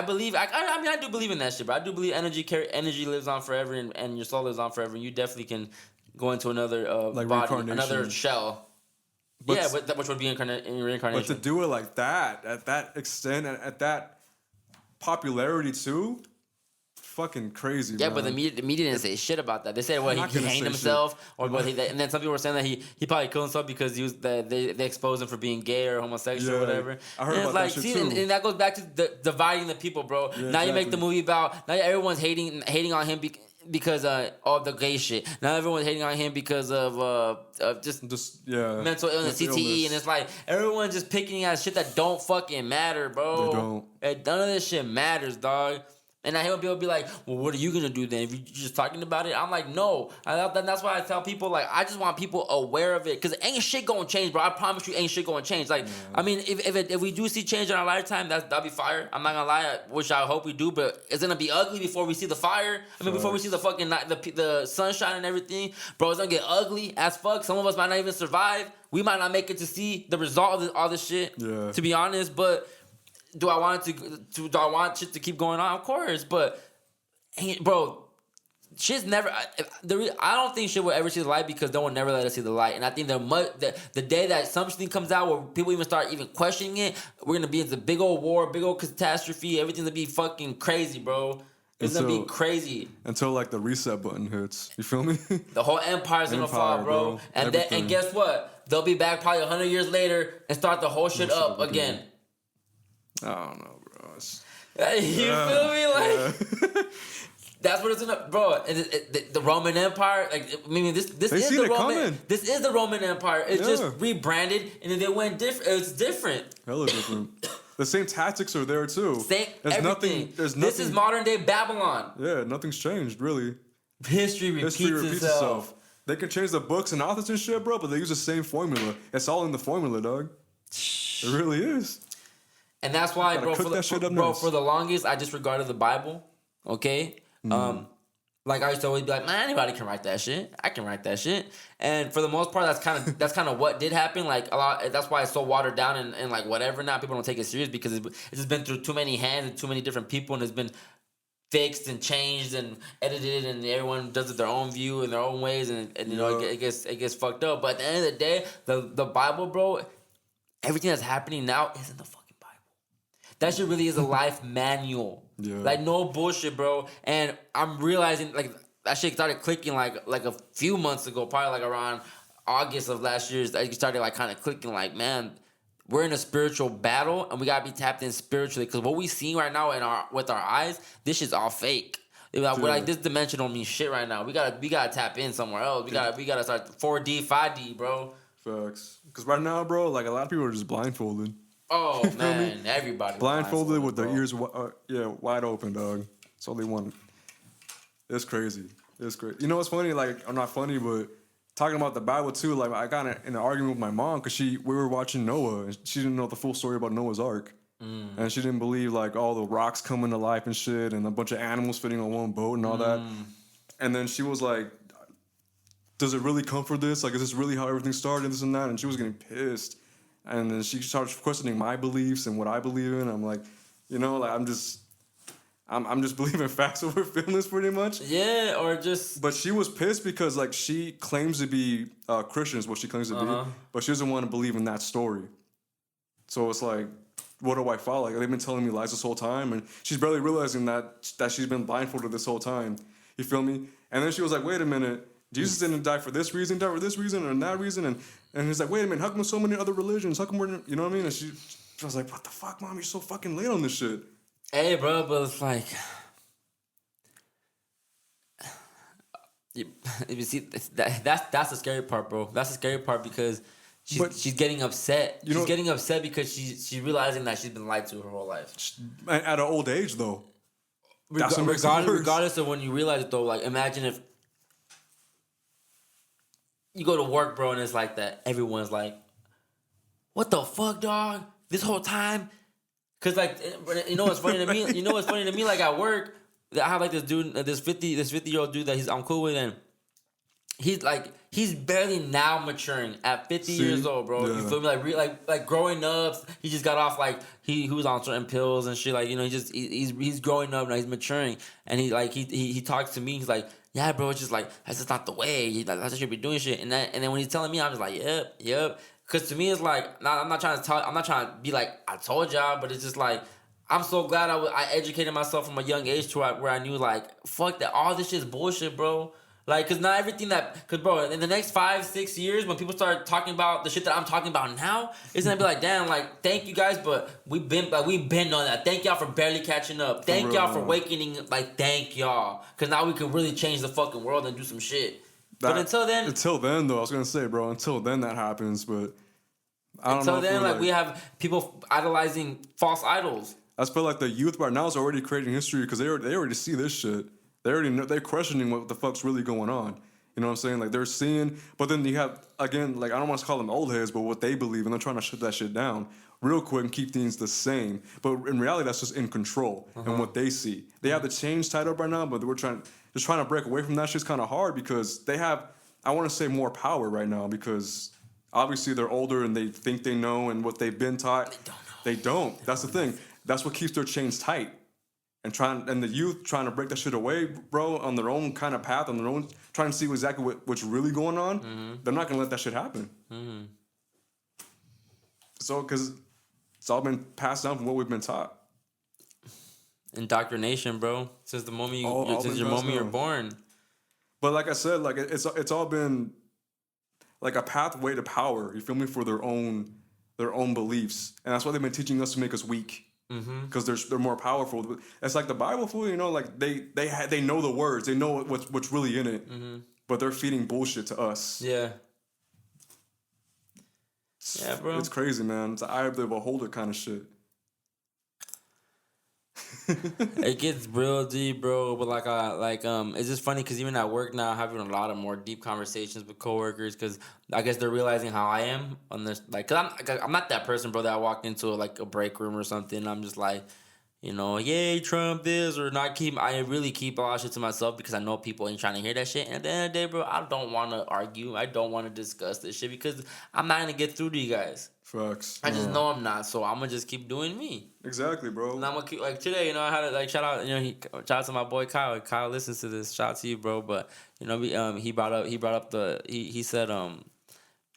believe. I do believe in that shit, but I do believe energy lives on forever, and your soul lives on forever. And you definitely can go into another body, another shell. Which would be reincarnation. But to do it like that, at that extent, at that popularity too. Fucking crazy. Yeah, man. But the media didn't say shit about that. They said, well, he hanged himself, or and then some people were saying that he probably killed himself because they exposed him for being gay or homosexual or whatever. I heard about that shit too. And that goes back to dividing the people, bro. Yeah, now you make the movie about everyone's hating on him because of the gay shit. Now everyone's hating on him because of just mental illness, CTE, and it's like everyone's just picking at shit that don't fucking matter, bro. They don't. None of this shit matters, dog. And I hear people be like, well, what are you going to do then? If you're just talking about it? I'm like, no. That's why I tell people, like, I just want people aware of it. Because ain't shit going to change, bro. I promise you ain't shit going to change. Like, I mean, if we do see change in our lifetime, that'll be fire. I'm not going to lie. I hope we do. But it's going to be ugly before we see the fire. I mean, before we see the fucking the sunshine and everything. Bro, it's going to get ugly as fuck. Some of us might not even survive. We might not make it to see the result of all this shit, to be honest. But... Do I want shit to keep going on? Of course, but bro, shit's never. I don't think shit will ever see the light because no one never let us see the light. And I think the day that something comes out where people even start even questioning it, we're gonna be into big old war, big old catastrophe. Everything's gonna be fucking crazy, bro. It's gonna be crazy until like the reset button hits. You feel me? The whole empire's gonna fall, bro. And guess what? They'll be back probably 100 years later and start the whole shit up again. I don't know, bro. You feel me? Like that's what it's gonna, bro. The Roman Empire, like I mean, this is the Roman. This is the Roman Empire. It's just rebranded, and then they went different. It's different. Hella different. The same tactics are there too. There's nothing. This is modern day Babylon. Yeah, nothing's changed really. History repeats itself. They can change the books and authors and shit, bro, but they use the same formula. It's all in the formula, dog. It really is. And that's why, bro, for the longest, I disregarded the Bible, okay? Like, I used to always be like, man, anybody can write that shit. I can write that shit. And for the most part, that's kind of what did happen. Like, a lot. That's why it's so watered down and like, whatever. Now people don't take it serious because it's just been through too many hands and too many different people, and it's been fixed and changed and edited, and everyone does it their own view and their own ways, and it gets fucked up. But at the end of the day, the Bible, bro, everything that's happening now is in the fucking Bible. That shit really is a life manual. Yeah. Like, no bullshit, bro. And I'm realizing, like, that shit started clicking, like a few months ago, probably, like, around August of last year. It started, like, kind of clicking, like, man, we're in a spiritual battle, and we got to be tapped in spiritually. Because what we see right now with our eyes, this shit's all fake. We're like, this dimension don't mean shit right now. We gotta tap in somewhere else. We gotta start 4D, 5D, bro. Facts. Because right now, bro, like, a lot of people are just blindfolded. Oh, man, everybody. Blindfolded with their ears wide open, dog. That's all they want. It's crazy. It's great. You know what's funny? Like, I'm not funny, but talking about the Bible too. Like, I got in an argument with my mom because we were watching Noah, and she didn't know the full story about Noah's Ark, and she didn't believe like all the rocks coming to life and shit, and a bunch of animals fitting on one boat and all that. And then she was like, "Does it really come for this? Like, is this really how everything started? This and that?" And she was getting pissed, and then she started questioning my beliefs and what I believe in. I'm like, like I'm just believing facts over feelings pretty much. Yeah, or just. But she was pissed because like she claims to be Christian is what she claims to be, but she doesn't want to believe in that story. So it's like, what do I follow? Like they've been telling me lies this whole time, and she's barely realizing that she's been blindfolded this whole time. You feel me? And then she was like, wait a minute, Jesus didn't die for this reason, died for this reason and that reason, and he's like, wait a minute, how come so many other religions? How come we're, you know what I mean? And she was like, what the fuck, mom? You're so fucking late on this shit. Hey, bro, but it's like, you see, that's the scary part, bro. That's the scary part because she's getting upset. She's getting upset because she's realizing that she's been lied to her whole life. At an old age, though. Regardless of when you realize it, though, like imagine if you go to work, bro, and it's like that. Everyone's like, "What the fuck, dog? This whole time." Cause like, you know what's funny to me? You know what's funny to me? Like at work, I have like this dude, this 50-year-old dude that I'm cool with, and he's barely now maturing at 50 years old, bro. Yeah. You feel me? Like growing up, he just got off like he was on certain pills and shit. Like he's growing up now, he's maturing, and he talks to me. He's like, yeah, bro, it's just like that's just not the way. That's how you should be doing shit. And then when he's telling me, I'm just like, yep. Cause to me, it's like, I'm not trying to be like, I told y'all, but it's just like, I'm so glad I educated myself from a young age to where I knew like, fuck that, all this shit's bullshit, bro. Like, cause not everything cause bro, in the next 5-6 years, when people start talking about the shit that I'm talking about now, it's gonna be like, damn, like, thank you guys, but we've been on that. Thank y'all for barely catching up. Thank y'all for awakening. Like, thank y'all, cause now we can really change the fucking world and do some shit. But until then, though, I was gonna say, bro, until then that happens, but I don't know. Until then, like we have people idolizing false idols. I feel like the youth right now is already creating history because they already see this shit. They already know, they're questioning what the fuck's really going on. You know what I'm saying? Like they're seeing, but then you have again, like I don't want to call them old heads, but what they believe, and they're trying to shut that shit down real quick and keep things the same. But in reality, that's just in control and what they see. They have the change tied up right now, but we're trying to break away from that shit's kind of hard because they have, I want to say, more power right now because obviously they're older and they think they know and what they've been taught. They don't. That's the thing. That's what keeps their chains tight. And the youth trying to break that shit away, bro, on their own kind of path, on their own, trying to see exactly what's really going on. They're not gonna let that shit happen. So, because it's all been passed down from what we've been taught. Indoctrination, bro. Since the moment you're born. But like I said, like it's all been like a pathway to power. You feel me? For their own beliefs, and that's why they've been teaching us to make us weak. Because they're more powerful. It's like the Bible, fool. You know, like they know the words. They know what's really in it. But they're feeding bullshit to us. Yeah. Yeah, bro. It's crazy, man. It's an eye of the beholder kind of shit. It gets real deep, bro. But it's just funny because even at work now, I'm having a lot of more deep conversations with coworkers because I guess they're realizing how I am on this. Like, cause I'm not that person, bro, that I walk into a break room or something. And I'm just like, yay, Trump this or not. I really keep a lot of shit to myself because I know people ain't trying to hear that shit. And at the end of the day, bro, I don't want to argue. I don't want to discuss this shit because I'm not gonna get through to you guys. Facts. I just know I'm not, so I'm gonna just keep doing me. Exactly, bro. And I'm gonna keep today. I had to shout out. Shout out to my boy Kyle. Kyle listens to this. Shout out to you, bro. But he brought up he said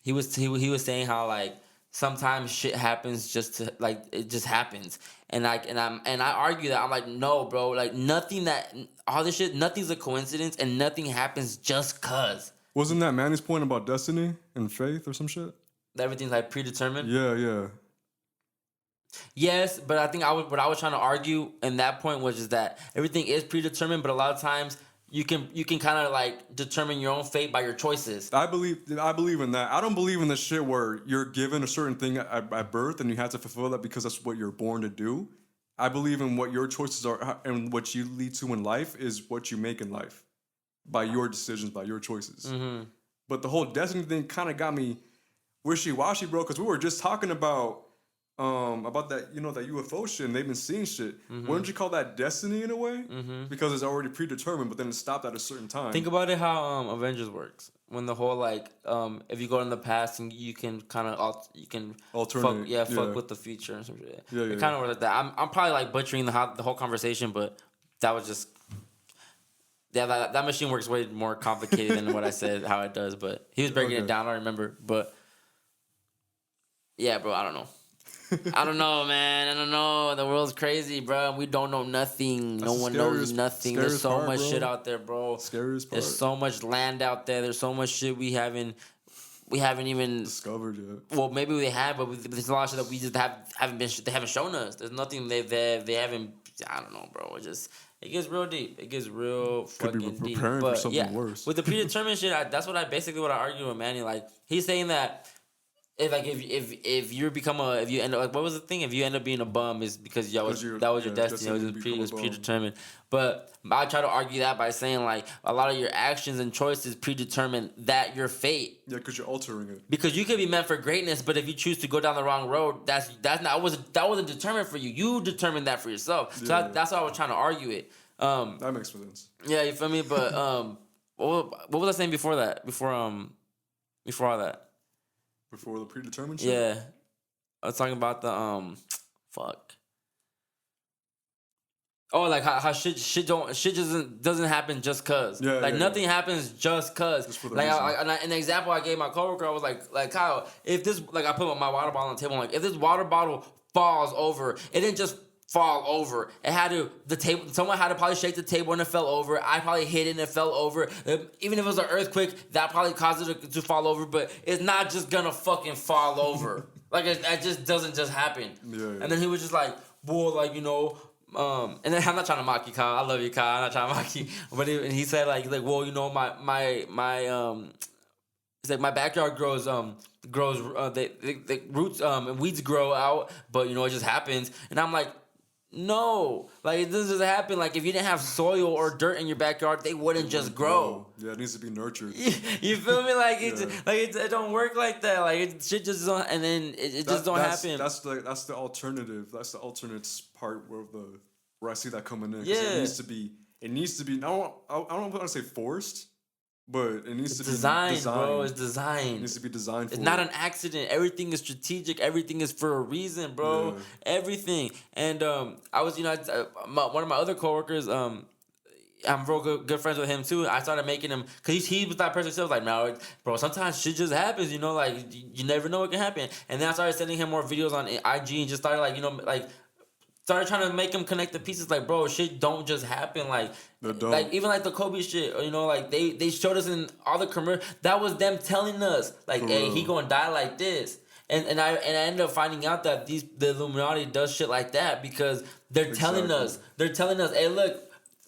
he was saying how sometimes shit happens just to it just happens. And I argue that I'm like, no, bro. Like all this shit, nothing's a coincidence, and nothing happens just cause. Wasn't that Manny's point about destiny and faith or some shit? Everything's predetermined. Yeah. Yes, but I think what I was trying to argue in that point was just that everything is predetermined, but a lot of times you can kind of determine your own fate by your choices. I believe in that. I don't believe in the shit where you're given a certain thing at birth and you have to fulfill that because that's what you're born to do. I believe in what your choices are and what you lead to in life is what you make in life. by your decisions, by your choices. Mm-hmm. But the whole destiny thing kind of got me wishy-washy, bro, because we were just talking about that, you know, that UFO shit, and they've been seeing shit. Wouldn't you call that destiny in a way? Because it's already predetermined, but then it stopped at a certain time. Think about it how Avengers works. When the whole like if you go in the past and you can kind of alternate, fuck with the future and some shit. Yeah, it kind of works like that. I'm probably like butchering the whole conversation, but that was just that machine works way more complicated than what I said how it does. But he was breaking it down. I remember, but yeah, bro, I don't know. I don't know, man. I don't know. The world's crazy, bro. We don't know nothing. No one knows nothing. There's so much shit out there, bro. Scariest part. There's so much land out there. There's so much shit we haven't even discovered yet. Well, maybe we have, but there's a lot of shit that we just they haven't shown us. There's nothing they haven't. I don't know, bro. It gets real deep. It gets real fucking deep. Preparing for something worse. With the predetermined shit, that's what I argue with Manny. Like he's saying that. If you end up like what was the thing? If you end up being a bum is because that was your destiny. It was predetermined. But I try to argue that by saying like a lot of your actions and choices predetermine that your fate. Yeah, because you're altering it. Because you could be meant for greatness, but if you choose to go down the wrong road, that wasn't determined for you. You determined that for yourself. So that's why I was trying to argue it. That makes sense. Yeah, you feel me? But what was I saying before that? Before all that. Before the predetermined shit? Yeah. I was talking about the fuck. Oh, like how shit doesn't happen just cause. Nothing happens just cause. Like an example I gave my coworker, I was like Kyle, if this I put my water bottle on the table, I'm like if this water bottle falls over, it didn't just fall over. It had to someone had to probably shake the table and it fell over. I probably hit it and it fell over. Even if it was an earthquake, that probably caused it to fall over, but it's not just gonna fucking fall over. It just doesn't just happen. Yeah. And then he was just like, well, and then I'm not trying to mock you, Kyle. I love you, Kyle. I'm not trying to mock you. But he said well, my it's like my backyard grows the roots and weeds grow out, but it just happens. And I'm like, no, it doesn't just happen. If you didn't have soil or dirt in your backyard, they wouldn't just grow. Yeah, it needs to be nurtured. You feel me? It don't work like that. Shit just don't, and then it just don't happen. That's the alternative. That's the alternate part where I see that coming in. Yeah, it needs to be. I don't want to say forced. But it needs to be designed, bro. It's designed. It needs to be designed for It's not an accident. Everything is strategic. Everything is for a reason, bro. Yeah. Everything. And I was, one of my other coworkers, I'm real good friends with him too. I started making him, because he was that person who was like, no, bro, sometimes shit just happens, you never know what can happen. And then I started sending him more videos on IG and just started started trying to make him connect the pieces. Bro, shit don't just happen. Even the Kobe shit, they showed us in all the commercials. That was them telling us, hey, he gonna die like this. And I ended up finding out that the Illuminati does shit like that because they're telling us, hey, look.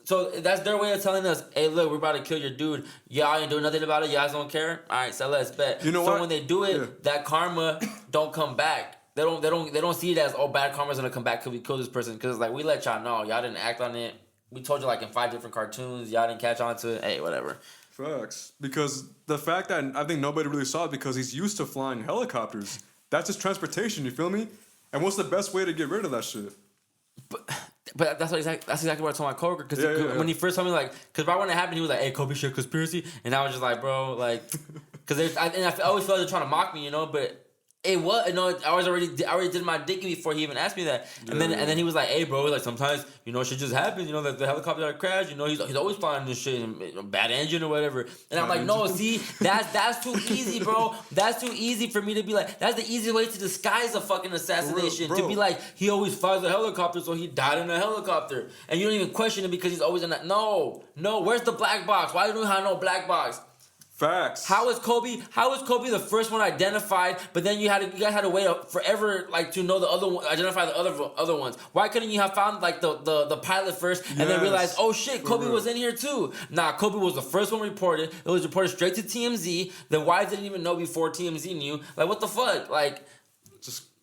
So that's their way of telling us, hey, look, we're about to kill your dude. Y'all ain't doing nothing about it. Y'all don't care. All right, so let's bet. You know what? So when they do it, that karma don't come back. They don't see it as bad karma's gonna come back because we kill this person, because we let y'all know y'all didn't act on it. We told you in 5 different cartoons, y'all didn't catch on to it. Hey, whatever. Facts. Because the fact that I think nobody really saw it because he's used to flying helicopters. That's his transportation. You feel me? And what's the best way to get rid of that shit? But that's exactly what I told my coworker, because when he first told me because right when it happened he was like, hey, Kobe shit conspiracy, and I was just like, bro, because I always felt like they're trying to mock me, but. It was, I already did my digging before he even asked me that, and then he was like, "Hey, bro, sometimes shit just happens. The helicopter that crashed. He's always flying this shit, and bad engine or whatever." And I'm like, "No, see, that's too easy, bro. That's too easy for me to be like. That's the easy way to disguise a fucking assassination. Bro. To be like, he always flies a helicopter, so he died in a helicopter, and you don't even question him because he's always in that. No, where's the black box? Why don't we have no black box?" Facts. How is Kobe the first one identified? But then you guys had to wait forever to know the other one, identify the other ones. Why couldn't you have found the pilot first and then realize, oh shit, Kobe was in here too? Nah, Kobe was the first one reported. It was reported straight to TMZ. The wives didn't even know before TMZ knew. What the fuck?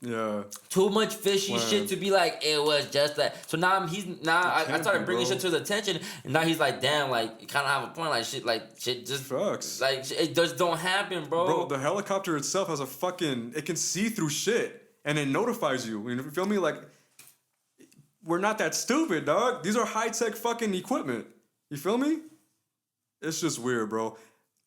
Yeah. Too much fishy Man. shit to be like it was just that. So now I can't started be, bringing bro. shit to his attention, and now he's like, damn, like you kind of have a point, like shit just Facts. like it just don't happen, Bro, the helicopter itself has a fucking, it can see through shit and it notifies you. You feel me? Like, we're not that stupid, dog. These are high-tech fucking equipment. You feel me? It's just weird, bro.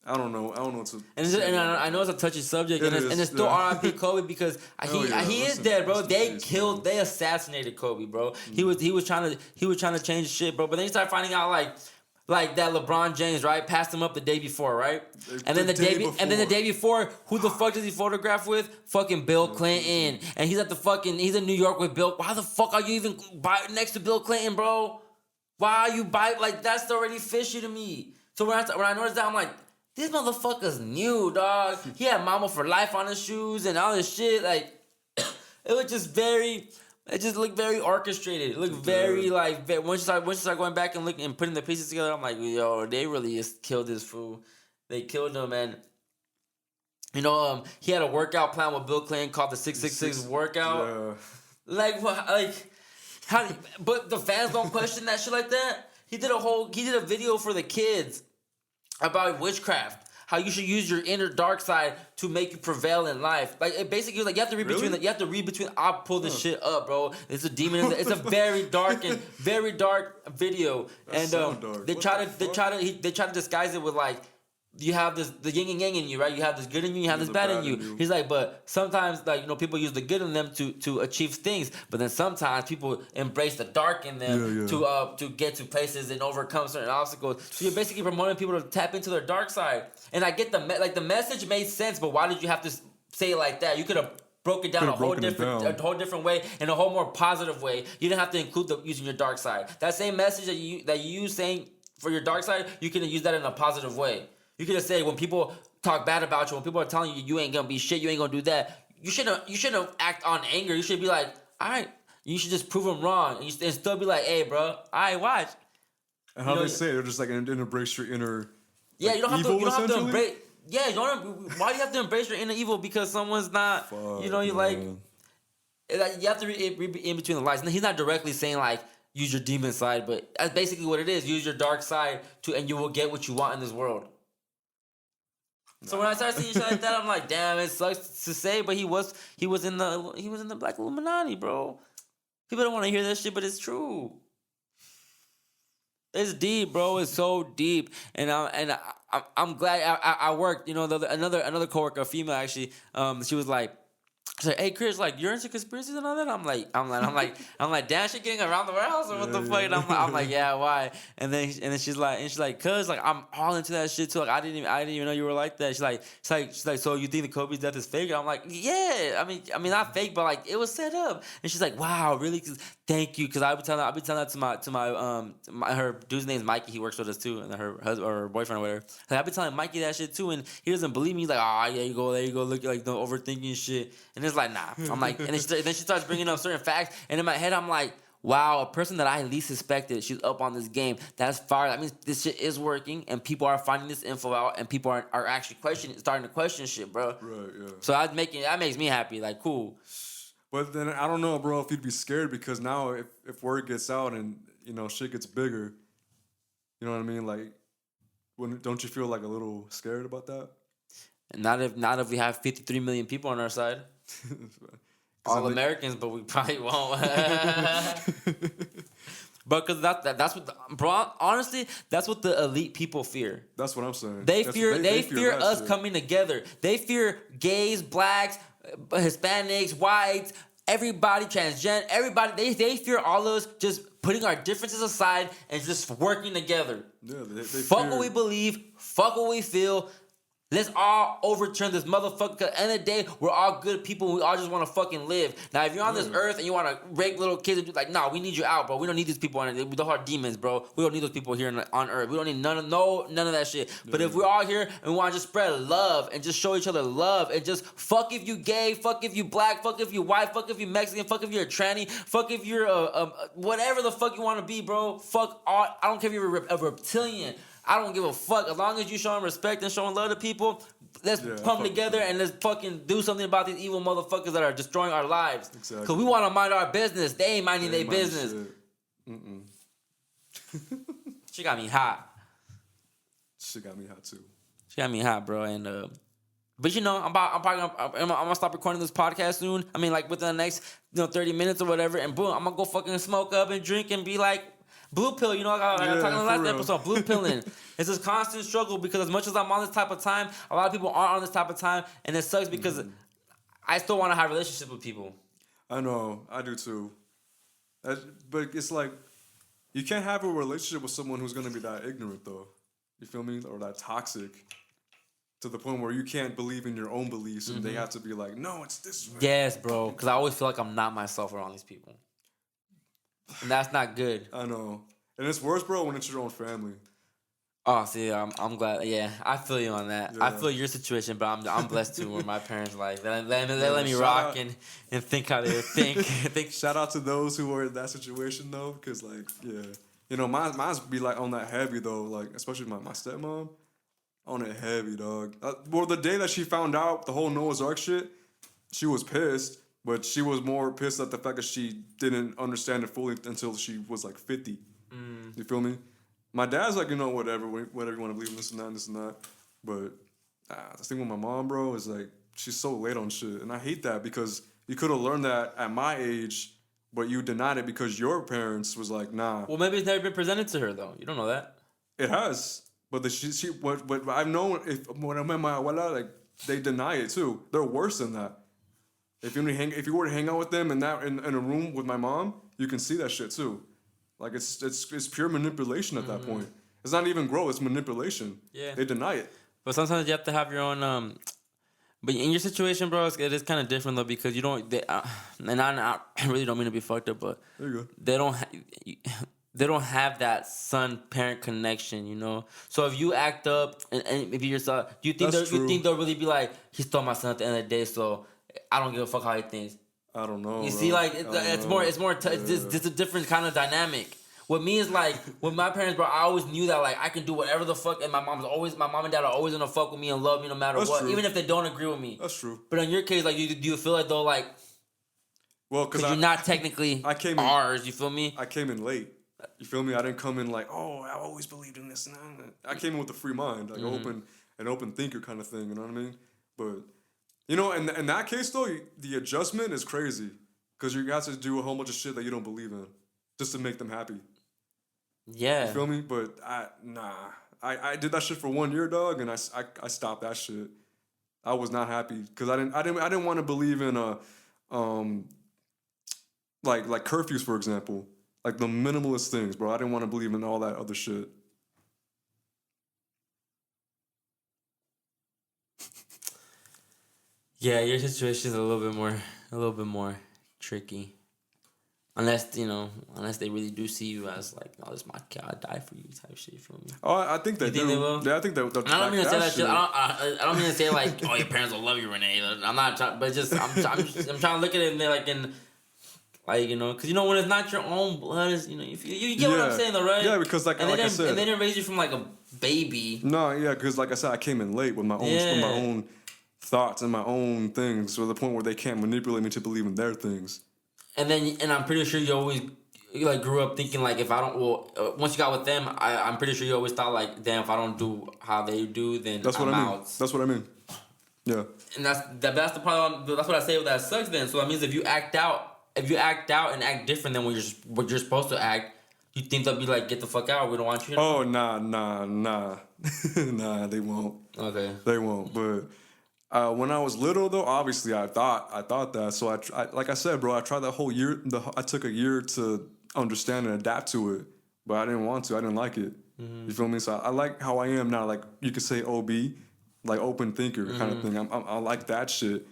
I don't know what to say. And I know it's a touchy subject, It and is, it's still yeah. R.I.P. Kobe because Hell yeah, he is listen, dead, bro. rest in They peace, killed, man. they assassinated Kobe, bro. He was trying to change shit, bro. But then you start finding out like that LeBron James, right, passed him up the day before, right? And then the day before, who the fuck does he photograph with? Fucking Bill Clinton. And he's he's in New York with Bill. Why the fuck are you even next to Bill Clinton, bro? Why are you like that's already fishy to me. So when I noticed that, I'm like, these motherfuckers knew, dog. He had Mama for Life on his shoes and all this shit. Like, it was just it just looked very orchestrated. It looked very, like, once you start going back and looking and putting the pieces together, I'm like, yo, they really just killed this fool. They killed him, and, you know, he had a workout plan with Bill Clinton called the 666 workout. Yeah. Like, what, but the fans don't question that shit like that. He did a video for the kids about witchcraft, how you should use your inner dark side to make you prevail in life. Like it basically was like you have to read between. I'll pull this shit up, bro. It's a demon. It's a very dark video, and so dark. they try to disguise it with like. You have the yin and yang in you, right? You have this good in you, you have this bad in you. He's like, but sometimes, like, you know, people use the good in them to achieve things, but then sometimes people embrace the dark in them to get to places and overcome certain obstacles. So you're basically promoting people to tap into their dark side. And I get the message made sense, but why did you have to say it like that? You could have broke it down a whole different way, in a whole more positive way. You didn't have to include using your dark side. That same message that you use saying for your dark side, you can use that in a positive way. You could have said when people talk bad about you, when people are telling you you ain't gonna be shit, you ain't gonna do that. You shouldn't act on anger. You should be like, all right. You should just prove them wrong, and still be like, hey, bro, all right, watch. And how they say they're just like embrace your inner. Yeah, like, you don't have evil, to. You don't have to embrace. Yeah, why do you have to embrace your inner evil because someone's not? Fuck, you know, you like you have to read in between the lines. He's not directly saying like use your demon side, but that's basically what it is. Use your dark side and you will get what you want in this world. So when I started seeing shit like that, I'm like, damn, it sucks to say, but he was in the Black Illuminati, bro. People don't want to hear that shit, but it's true. It's deep, bro. It's so deep, and I'm glad I worked. You know, another coworker, a female actually. She was like. She's like, hey Chris, like you're into conspiracies and all that. I'm like, damn, shit getting around the warehouse or what the fuck? And I'm like, yeah, why? And then she's like, cause like I'm all into that shit too. Like I didn't even know you were like that. She's like, so you think the Kobe's death is fake? And I'm like, yeah. I mean, not fake, but like it was set up. And she's like, wow, really? Thank you, cause I'll be telling that to my her dude's name's Mikey. He works with us too, and her husband or her boyfriend or whatever. Like I've been telling Mikey that shit too, and he doesn't believe me. He's like, oh yeah, there you go, look like no overthinking shit. And it's like, nah. I'm like, and then she starts bringing up certain facts, and in my head, I'm like, wow, a person that I least suspected, she's up on this game. That's fire. That means this shit is working, and people are finding this info out, and people are actually starting to question shit, bro. Right, yeah. So that makes me happy. Like, cool. But then I don't know, bro, if you'd be scared because now if word gets out and you know shit gets bigger, you know what I mean? Like, don't you feel like a little scared about that? And not if we have 53 million people on our side. All Americans, but we probably won't. But because that's what bro. Honestly, that's what the elite people fear. That's what I'm saying. They fear us shit. coming together. They fear gays, blacks, Hispanics, whites, everybody, transgender, everybody. They fear all of us just putting our differences aside and just working together. Yeah, they fuck fear. what we believe. Fuck what we feel. Let's all overturn this motherfucker. Cause at the end of the day, we're all good people. We all just want to fucking live. Now, if you're on this earth and you want to rape little kids and do like, nah, we need you out, bro. We don't need these people on it. We don't have demons, bro. We don't need those people here on earth. We don't need none of that shit. Yeah. But if we're all here and we want to just spread love and just show each other love and just fuck if you gay, fuck if you black, fuck if you white, fuck if you Mexican, fuck if you're a tranny, fuck if you're whatever the fuck you want to be, bro. Fuck all. I don't care if you're a reptilian. I don't give a fuck. As long as you showing respect and showing love to people, let's Yeah, come fuck together that. and let's fucking do something about these evil motherfuckers that are destroying our lives. Exactly. Cause we want to mind our business. They ain't minding their Ain't minding business. shit. She got me hot. Shit got me hot too. She got me hot, bro. And but you know, I'm gonna stop recording this podcast soon. I mean, like within the next 30 minutes or whatever. And boom, I'm gonna go fucking smoke up and drink and be like blue pill. You know, like I was talking in the for last real. episode, blue pilling. It's this constant struggle because as much as I'm on this type of time, a lot of people aren't on this type of time, and it sucks because I still want to have relationships with people. I know, I do too. But it's like you can't have a relationship with someone who's gonna be that ignorant though. You feel me? Or that toxic. To the point where you can't believe in your own beliefs and they have to be like, no, it's this way. Yes, bro. Because I always feel like I'm not myself around these people, and that's not good. I know. And it's worse, bro, when it's your own family. Oh, see, I'm glad. Yeah, I feel you on that. I Yeah. feel your situation, but I'm blessed too. Where my parents like they let me shout rock out. and think how they think. Shout out to those who are in that situation though, because like, yeah. You know, mine's be like on that heavy though, like especially my stepmom. On it heavy, dog. Well, the day that she found out the whole Noah's Ark shit, she was pissed, but she was more pissed at the fact that she didn't understand it fully until she was like 50. You feel me? My dad's like, whatever you want to believe in this and that and this and that. But the thing with my mom, bro, is like, she's so late on shit. And I hate that because you could have learned that at my age, but you denied it because your parents was like, nah. Well, maybe it's never been presented to her though. You don't know that. It has. But what I've known when I met my abuela, like they deny it too. They're worse than that. If you were to hang out with them in a room with my mom, you can see that shit too. Like it's pure manipulation at that point. It's not even growth, it's manipulation. Yeah. They deny it. But sometimes you have to have your own. But in your situation, bro, it is kind of different though because you don't. And I really don't mean to be fucked up, but There you go. they don't. They don't have that son-parent connection, you know. So if you act up and if you're son, do you think That's you think true. they'll really be like, he stole my son at the end of the day, so I don't give a fuck how he thinks. I don't know. You bro. see, like I don't it's know. more. It's Yeah. just a different kind of dynamic. With me is like with my parents, bro. I always knew that like I can do whatever the fuck, and my mom and dad are always gonna fuck with me and love me no matter That's what, true. even if they don't agree with me. That's true. But in your case, like, do you feel like though, like, Well, because you're not technically I came in- ours, you feel me? I came in late. You feel me? I didn't come in like, oh, I always believed in this and that. I came in with a free mind, like an open thinker kind of thing. You know what I mean? But in that case though, the adjustment is crazy because you got to do a whole bunch of shit that you don't believe in just to make them happy. Yeah. You feel me? But I did that shit for 1 year, dog, and I stopped that shit. I was not happy because I didn't want to believe in like curfews, for example. Like the minimalist things, bro. I didn't want to believe in all that other shit. Yeah, your situation is a little bit more tricky. Unless they really do see you as like, oh, this is my kid, I die for you type shit. You feel me? Oh, I think they You do. think they will? Yeah, I think they'll. And I don't mean to say that shit. I don't mean to say like, oh, your parents will love you, Renee. I'm not trying, but just I'm trying to look at it and they're like in. Like, because when it's not your own blood, it's, you get what I'm saying though, right? Yeah, because like I said, and they didn't raise you from like a baby. No, yeah, because like I said, I came in late with my own thoughts and my own things, to the point where they can't manipulate me to believe in their things. And I'm pretty sure you always like grew up thinking like, if I don't, once you got with them, I'm pretty sure you always thought like, damn, if I don't do how they do, then That's what I'm I mean. out. That's what I mean. Yeah. And that's the problem. That's what I say with that sucks. Then, so that means if you act out and act different than what you're supposed to act, you think they'll be like, get the fuck out, we don't want you. Oh, nah, nah, they won't. Okay. They won't. But when I was little, though, obviously I thought that. So I like I said, bro, I tried that whole year. I took a year to understand and adapt to it, but I didn't want to. I didn't like it. You feel me? So I like how I am now. Like you could say OB, like open thinker kind of thing. I like that shit.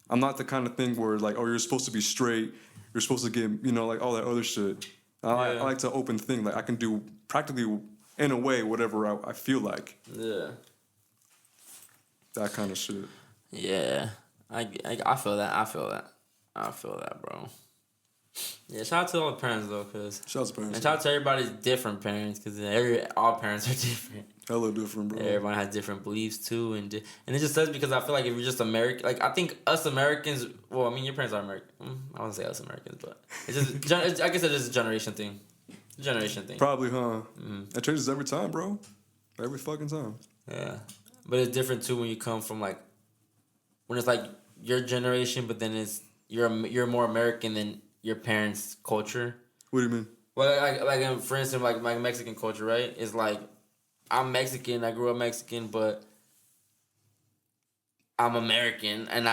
I'm not the kind of thing where like, oh, you're supposed to be straight. You're supposed to get, like all that other shit. I like to open think. Like I can do practically in a way whatever I feel like. Yeah. That kind of shit. Yeah. I feel that. I feel that, bro. Yeah, shout out to all the parents though, cause Shout out to parents. and shout out to everybody's different parents, cause all parents are different. Hella different, bro. Everyone has different beliefs too, and it just sucks because I feel like if you're just American, like I think us Americans. Well, I mean your parents are American. I wouldn't say us Americans, but it's just I guess it's just a generation thing. Generation thing. Probably, huh? It changes every time, bro. Every fucking time. Yeah, but it's different too when you come from like when it's like your generation, but then it's you're more American than your parents' culture. What do you mean? Well, for instance, like my Mexican culture, right? It's like I'm Mexican. I grew up Mexican, but I'm American, and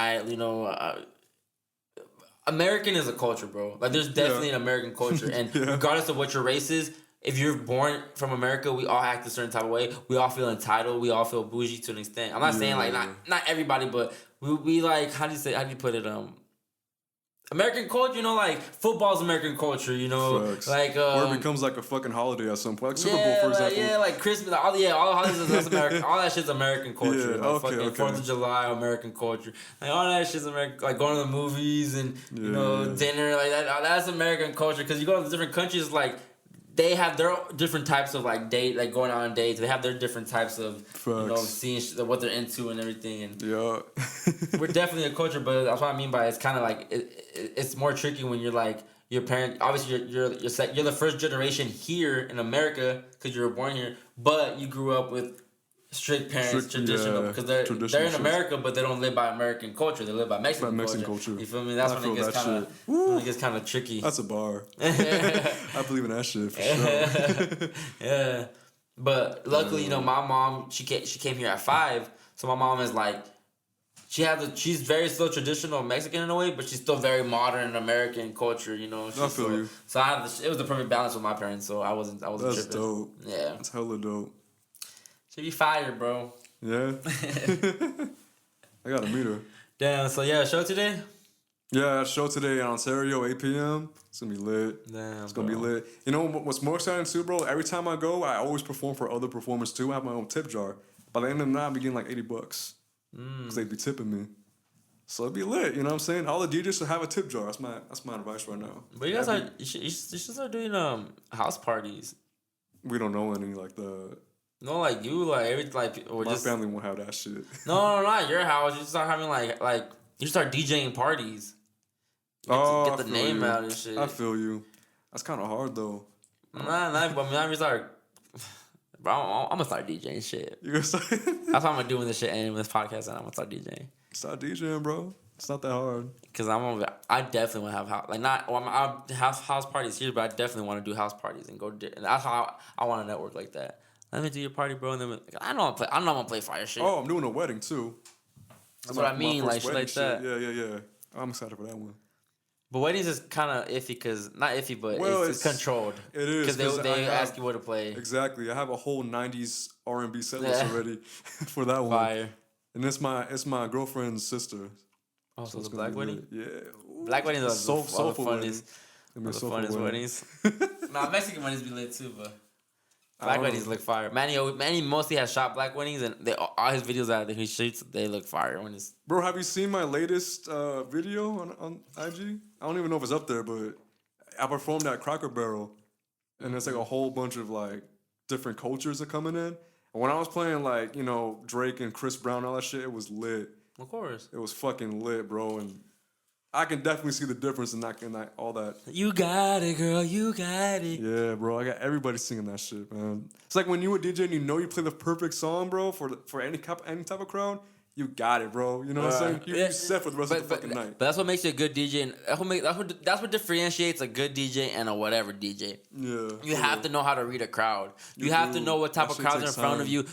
American is a culture, bro. Like, there's definitely an American culture, and regardless of what your race is, if you're born from America, we all act a certain type of way. We all feel entitled. We all feel bougie to an extent. I'm not saying like not everybody, but we like how do you put it? American culture, you know, like football's American culture, you know, Facts. like or it becomes like a fucking holiday at some point, like Super Bowl, for example. Yeah, like Christmas, all the holidays that's American. All that shit's American culture. Yeah, like okay. 4th of July, American culture. Like all that shit's American. Like going to the movies and you know dinner, like that. That's American culture because you go to different countries, like they have their different types of like date, like going on dates. They have their different types of you know seeing what they're into and everything. And we're definitely a culture, but that's what I mean by it's kind of like it's more tricky when you're like your parent. Obviously, you're the first generation here in America because you were born here, but you grew up with strict parents, traditional because they're in America, but they don't live by American culture. They live by Mexican culture. You feel me? That's when it gets kind of tricky. That's a bar. I believe in that shit for sure. Yeah, but luckily, you know, my mom she came here at 5, so my mom is like. She's very still traditional Mexican in a way, but she's still very modern American culture, you know. I feel you. So it was the perfect balance with my parents, so I wasn't That's tripping. dope. Yeah. That's hella dope. Should be fired, bro. Yeah. I gotta meet her. Damn, so yeah, show today? Yeah, show today in Ontario, 8 p.m. It's gonna be lit. Damn, it's gonna be lit. You know what's more exciting too, bro? Every time I go, I always perform for other performers too. I have my own tip jar. By the end of the night, I'm getting like $80. Because they'd be tipping me. So it'd be lit, you know what I'm saying? All the DJs should have a tip jar. That's my advice right now. But you guys you should start doing house parties. We don't know any like the. No, like you, like every like or my just family won't have that shit. No, not your house. You start having like you start DJing parties. Get the name out and shit. I feel you. That's kind of hard though. Nah, but I mean, bro, I'm gonna start DJing shit. You gonna start? That's what I'm gonna do when this shit ends, with this podcast, and I'm gonna start DJing. Start DJing, bro. It's not that hard. Cause I definitely want to have I have house parties here, but I definitely want to do house parties and go. And that's how I want to network like that. Let me do your party, bro, and then I know I'm gonna play fire shit. Oh, I'm doing a wedding too. That's what I mean, like shit like that. Yeah. I'm excited for that one. But weddings is kind of iffy, cause not iffy, but it's controlled. It is because they ask you what to play. Exactly, I have a whole '90s R&B set list already for that one. Fire. And it's my girlfriend's sister. Oh, so it's a black wedding? Yeah. Ooh. Black weddings are the funniest. The funnest weddings. Nah, Mexican weddings be lit too, but black weddings look fire. Manny mostly has shot black weddings, and all his videos that he shoots, they look fire. Bro, have you seen my latest video on IG? I don't even know if it's up there, but I performed at Cracker Barrel, and it's like a whole bunch of like different cultures are coming in. And when I was playing like, you know, Drake and Chris Brown, all that shit, it was lit. Of course. It was fucking lit, bro. And I can definitely see the difference in that all that. You got it, girl. You got it. Yeah, bro. I got everybody singing that shit, man. It's like when you a DJ and you know you play the perfect song, bro, for any type of crowd. You got it, bro. You know what I'm saying? You set for the rest of the fucking night. But that's what makes you a good DJ, and that's what differentiates a good DJ and a whatever DJ. Yeah. You have to know how to read a crowd. You have to know what type of crowds are in front of you.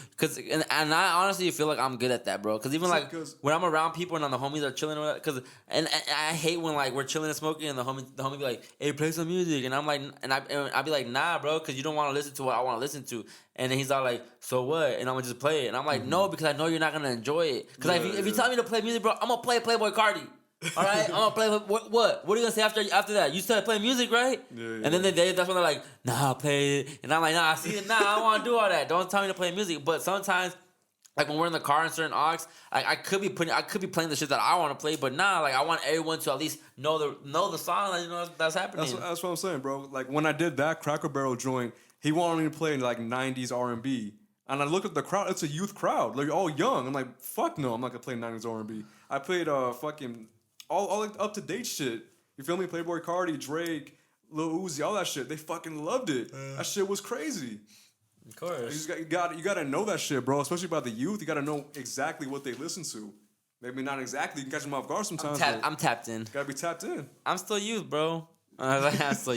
And I honestly feel like I'm good at that, bro. Because even like when I'm around people and the homies are chilling, and I hate when like we're chilling and smoking and the homie be like, "Hey, play some music," and I'm like, and I be like, "Nah, bro," because you don't want to listen to what I want to listen to. And then he's all like, "So what?" And I'm gonna just play it. And I'm like, "No, because I know you're not gonna enjoy it. Because if you tell me to play music, bro, I'm gonna play Playboy Cardi. All right, I'm gonna play what? What are you gonna say after that? You started playing music, right?" Yeah. And then that's when they're like, "Nah, play it." And I'm like, "Nah, see, I don't want to do all that. Don't tell me to play music." But sometimes like when we're in the car in certain aux, I could be playing the shit that I want to play, but nah, like I want everyone to at least know the song, like, you know that's happening. That's what I'm saying, bro. Like when I did that Cracker Barrel joint, he wanted me to play like 90s R&B. And I looked at the crowd, it's a youth crowd, like all young. I'm like, fuck no, I'm not gonna play 90s R&B. I played fucking all like up to date shit. You feel me? Playboy Cardi, Drake, Lil Uzi, all that shit. They fucking loved it. That shit was crazy. Of course. You gotta know that shit, bro. Especially about the youth. You gotta know exactly what they listen to. Maybe not exactly. You can catch them off guard sometimes. I'm tapped in. Gotta be tapped in. I'm still youth, bro. I'm still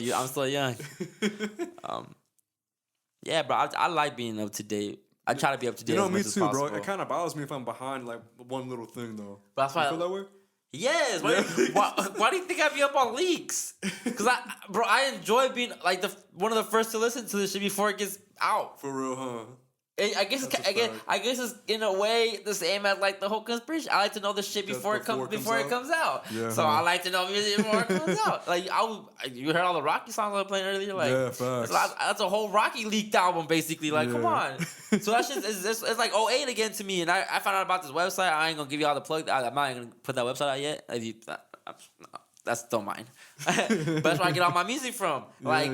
young. Yeah, bro. I like being up to date. I try to be up to date. You know, as me much as too, bro. possible. It kind of bothers me if I'm behind like one little thing, though. But that's why. You feel that way? Yes. Why do you think I'd be up on leaks? Because I enjoy being like one of the first to listen to this shit before it gets out. For real, huh? I guess it's in a way the same as like the whole conspiracy. I like to know the shit before it comes out. Yeah, so I like to know music before it comes out. Like you heard all the Rocky songs I was playing earlier. Like yeah, facts. That's a whole Rocky leaked album basically. Like come on. So that shit it's like '08 again to me. And I found out about this website. I ain't gonna give you all the plug. I'm not even gonna put that website out yet. That's still mine. But that's where I get all my music from. Like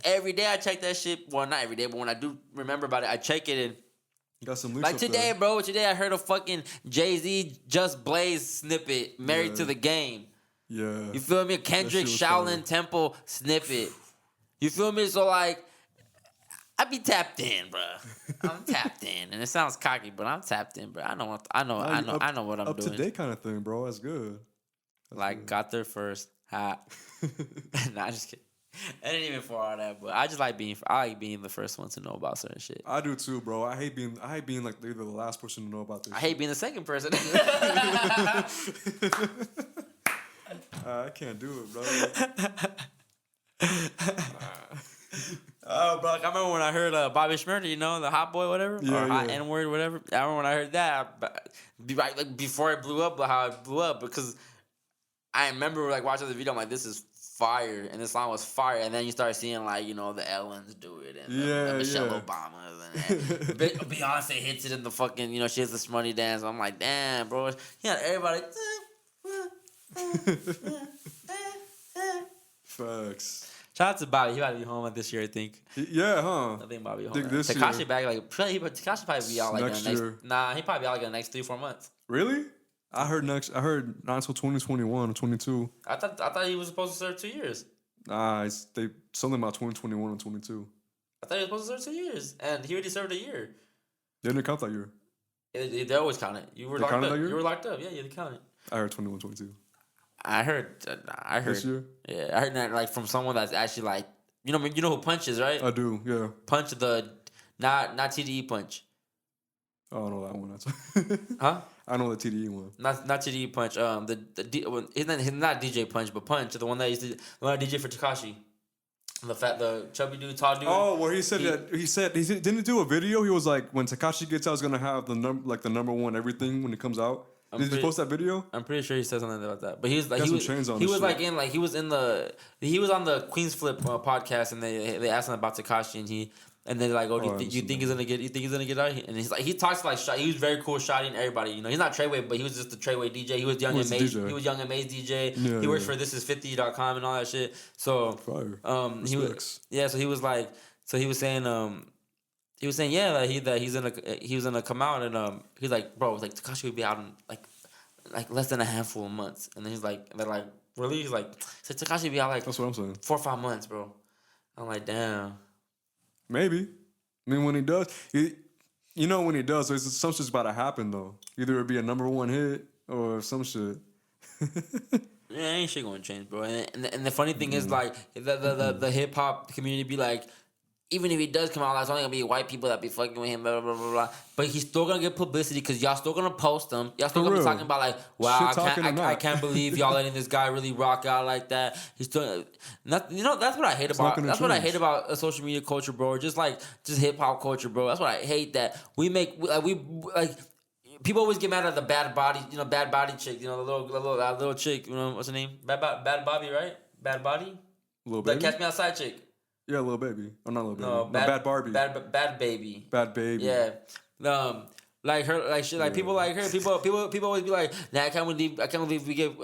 every day I check that shit. Well, not every day, but when I do remember about it, I check it and got some links like up today, there. bro. Today I heard a fucking Jay-Z Just Blaze snippet, Married to the Game. Yeah. You feel me? Kendrick Shaolin Temple snippet. You feel me? So like I be tapped in, bro. I'm tapped in, and it sounds cocky, but I'm tapped in, bro. I know what I'm doing. Up to date kind of thing, bro. That's good. Like got there first, hot. Nah, just kidding. I didn't even for all that, but I like being the first one to know about certain shit. I do too, bro. I hate being like either the last person to know about this. I hate being the second person. I can't do it, bro. Oh, bro! Like, I remember when I heard Bobby Shmurda, you know, the hot boy, whatever, or hot N-word, whatever. I remember when I heard that, like before it blew up, but how it blew up, because I remember like watching the video. I'm like, this is fire, and this song was fire. And then you start seeing like, you know, the Ellens do it, and the Michelle Obamas, and Beyonce hits it in the fucking, you know, she has the Smutty dance. I'm like, damn, bro, yeah, everybody. Facts. Shout out to Bobby. He about to be home this year, I think. Yeah, huh? I think Bobby home. Takashi back like Takashi probably be out like next year. Nah, he probably be out like in the next 3-4 months. Really? I heard not until 2021 or 22. I thought he was supposed to serve 2 years. Nah, they something about 2021 and 22. I thought he was supposed to serve 2 years, and he already served a year. They didn't count that year. They always count it. You were locked up. You were locked up. Yeah, they count it. I heard 21, 22. I heard. This year? Yeah, I heard that like from someone that's actually like you know who Punch is, right? I do. Yeah. Punch not TDE Punch. Oh, I know that one. Huh? I know the TDE one. Not TDE Punch. He's not DJ Punch, but Punch, the one that DJ for Takashi. The chubby dude, tall dude. Oh, where he didn't do a video. He was like, when Takashi gets out, he's gonna have the number one everything when it comes out. Did you post that video? I'm pretty sure he said something about that. But he was like, he was on the Queens Flip podcast, and they asked him about Takashi, and they're like, oh, you think he's gonna get out? And he's like, he talks like he was very cool, shouting everybody. You know, he's not Treyway, but he was just the Treyway DJ. He was young and Maze. He was young and Maze DJ. Yeah, he works for thisis50.com and all that shit. So fire. So he was like, so he was saying yeah that he was gonna come out, and he's like, bro, like Takashi would be out in like less than a handful of months, and then they're like really, he's like, so Takashi would be out like, that's what I'm saying, 4 or 5 months, bro. I'm like, damn. Maybe. I mean, when he does, when he does, there's some shit's about to happen though. Either it'd be a number one hit or some shit. Yeah, ain't shit gonna change, bro. And the funny thing is, like, the hip hop community be like, even if he does come out, that's only gonna be white people that be fucking with him, blah, blah, blah, blah. But he's still gonna get publicity because y'all still gonna post him. Y'all still gonna be talking about, like, wow, I can't believe y'all letting this guy really rock out like that. He's still, that's what I hate about. That's what I hate about social media culture, bro. Just hip hop culture, bro. That's what I hate, that we people always get mad at the bad body chick, the little chick, what's her name? Bad Bobby, right? Bad Body? Little Baby? That Catch Me Outside chick. Yeah, Little Baby. Oh, not Little Baby. No, Bad Barbie. Bad Baby. Bad Baby. Yeah. like her, like shit, like people like her. People always be like, nah, I can't believe we get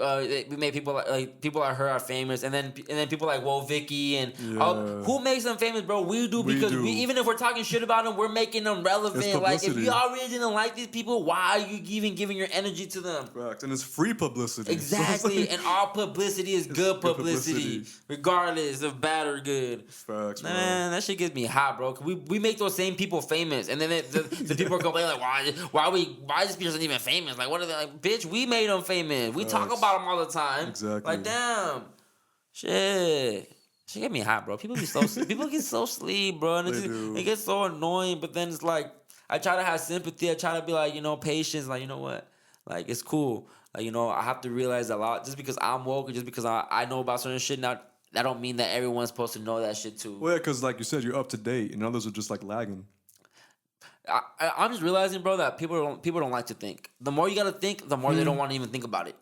we made people like people like her are famous, and then people like Vicky and all, who makes them famous, bro? We do because we even if we're talking shit about them, we're making them relevant. Like if you already didn't like these people, why are you even giving your energy to them? Facts. And it's free publicity. Exactly, and all publicity is good publicity, regardless of bad or good. Facts, bro. Man, that shit gets me hot, bro. We make those same people famous, and then the people are complaining like, why is this person even famous? Like, what are they like? Bitch, we made them famous. We talk about them all the time. Exactly. Like, damn, shit get me hot, bro. People get so sleep, bro, and it gets so annoying. But then it's like, I try to have sympathy. I try to be like, patience. Like, you know what? Like, it's cool. Like, I have to realize a lot. Just because I'm woke, or just because I know about certain shit now, that don't mean that everyone's supposed to know that shit too. Well, yeah, because like you said, you're up to date, and others are just like lagging. I'm just realizing, bro, that people don't like to think. The more you gotta think, the more they don't want to even think about it.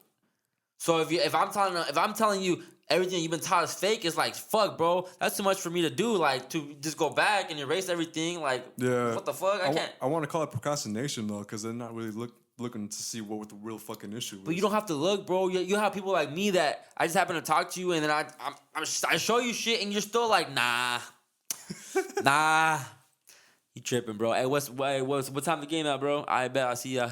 So if I'm telling you everything you've been taught is fake, it's like, fuck, bro, that's too much for me to do. Like, to just go back and erase everything. Like, what the fuck? I can't. I want to call it procrastination though, because they're not really looking to see what the real fucking issue is. But you don't have to look, bro. You have people like me that I just happen to talk to you, and then I show you shit, and you're still like, nah. You tripping, bro. Hey, what time the game at, bro? I bet I see ya.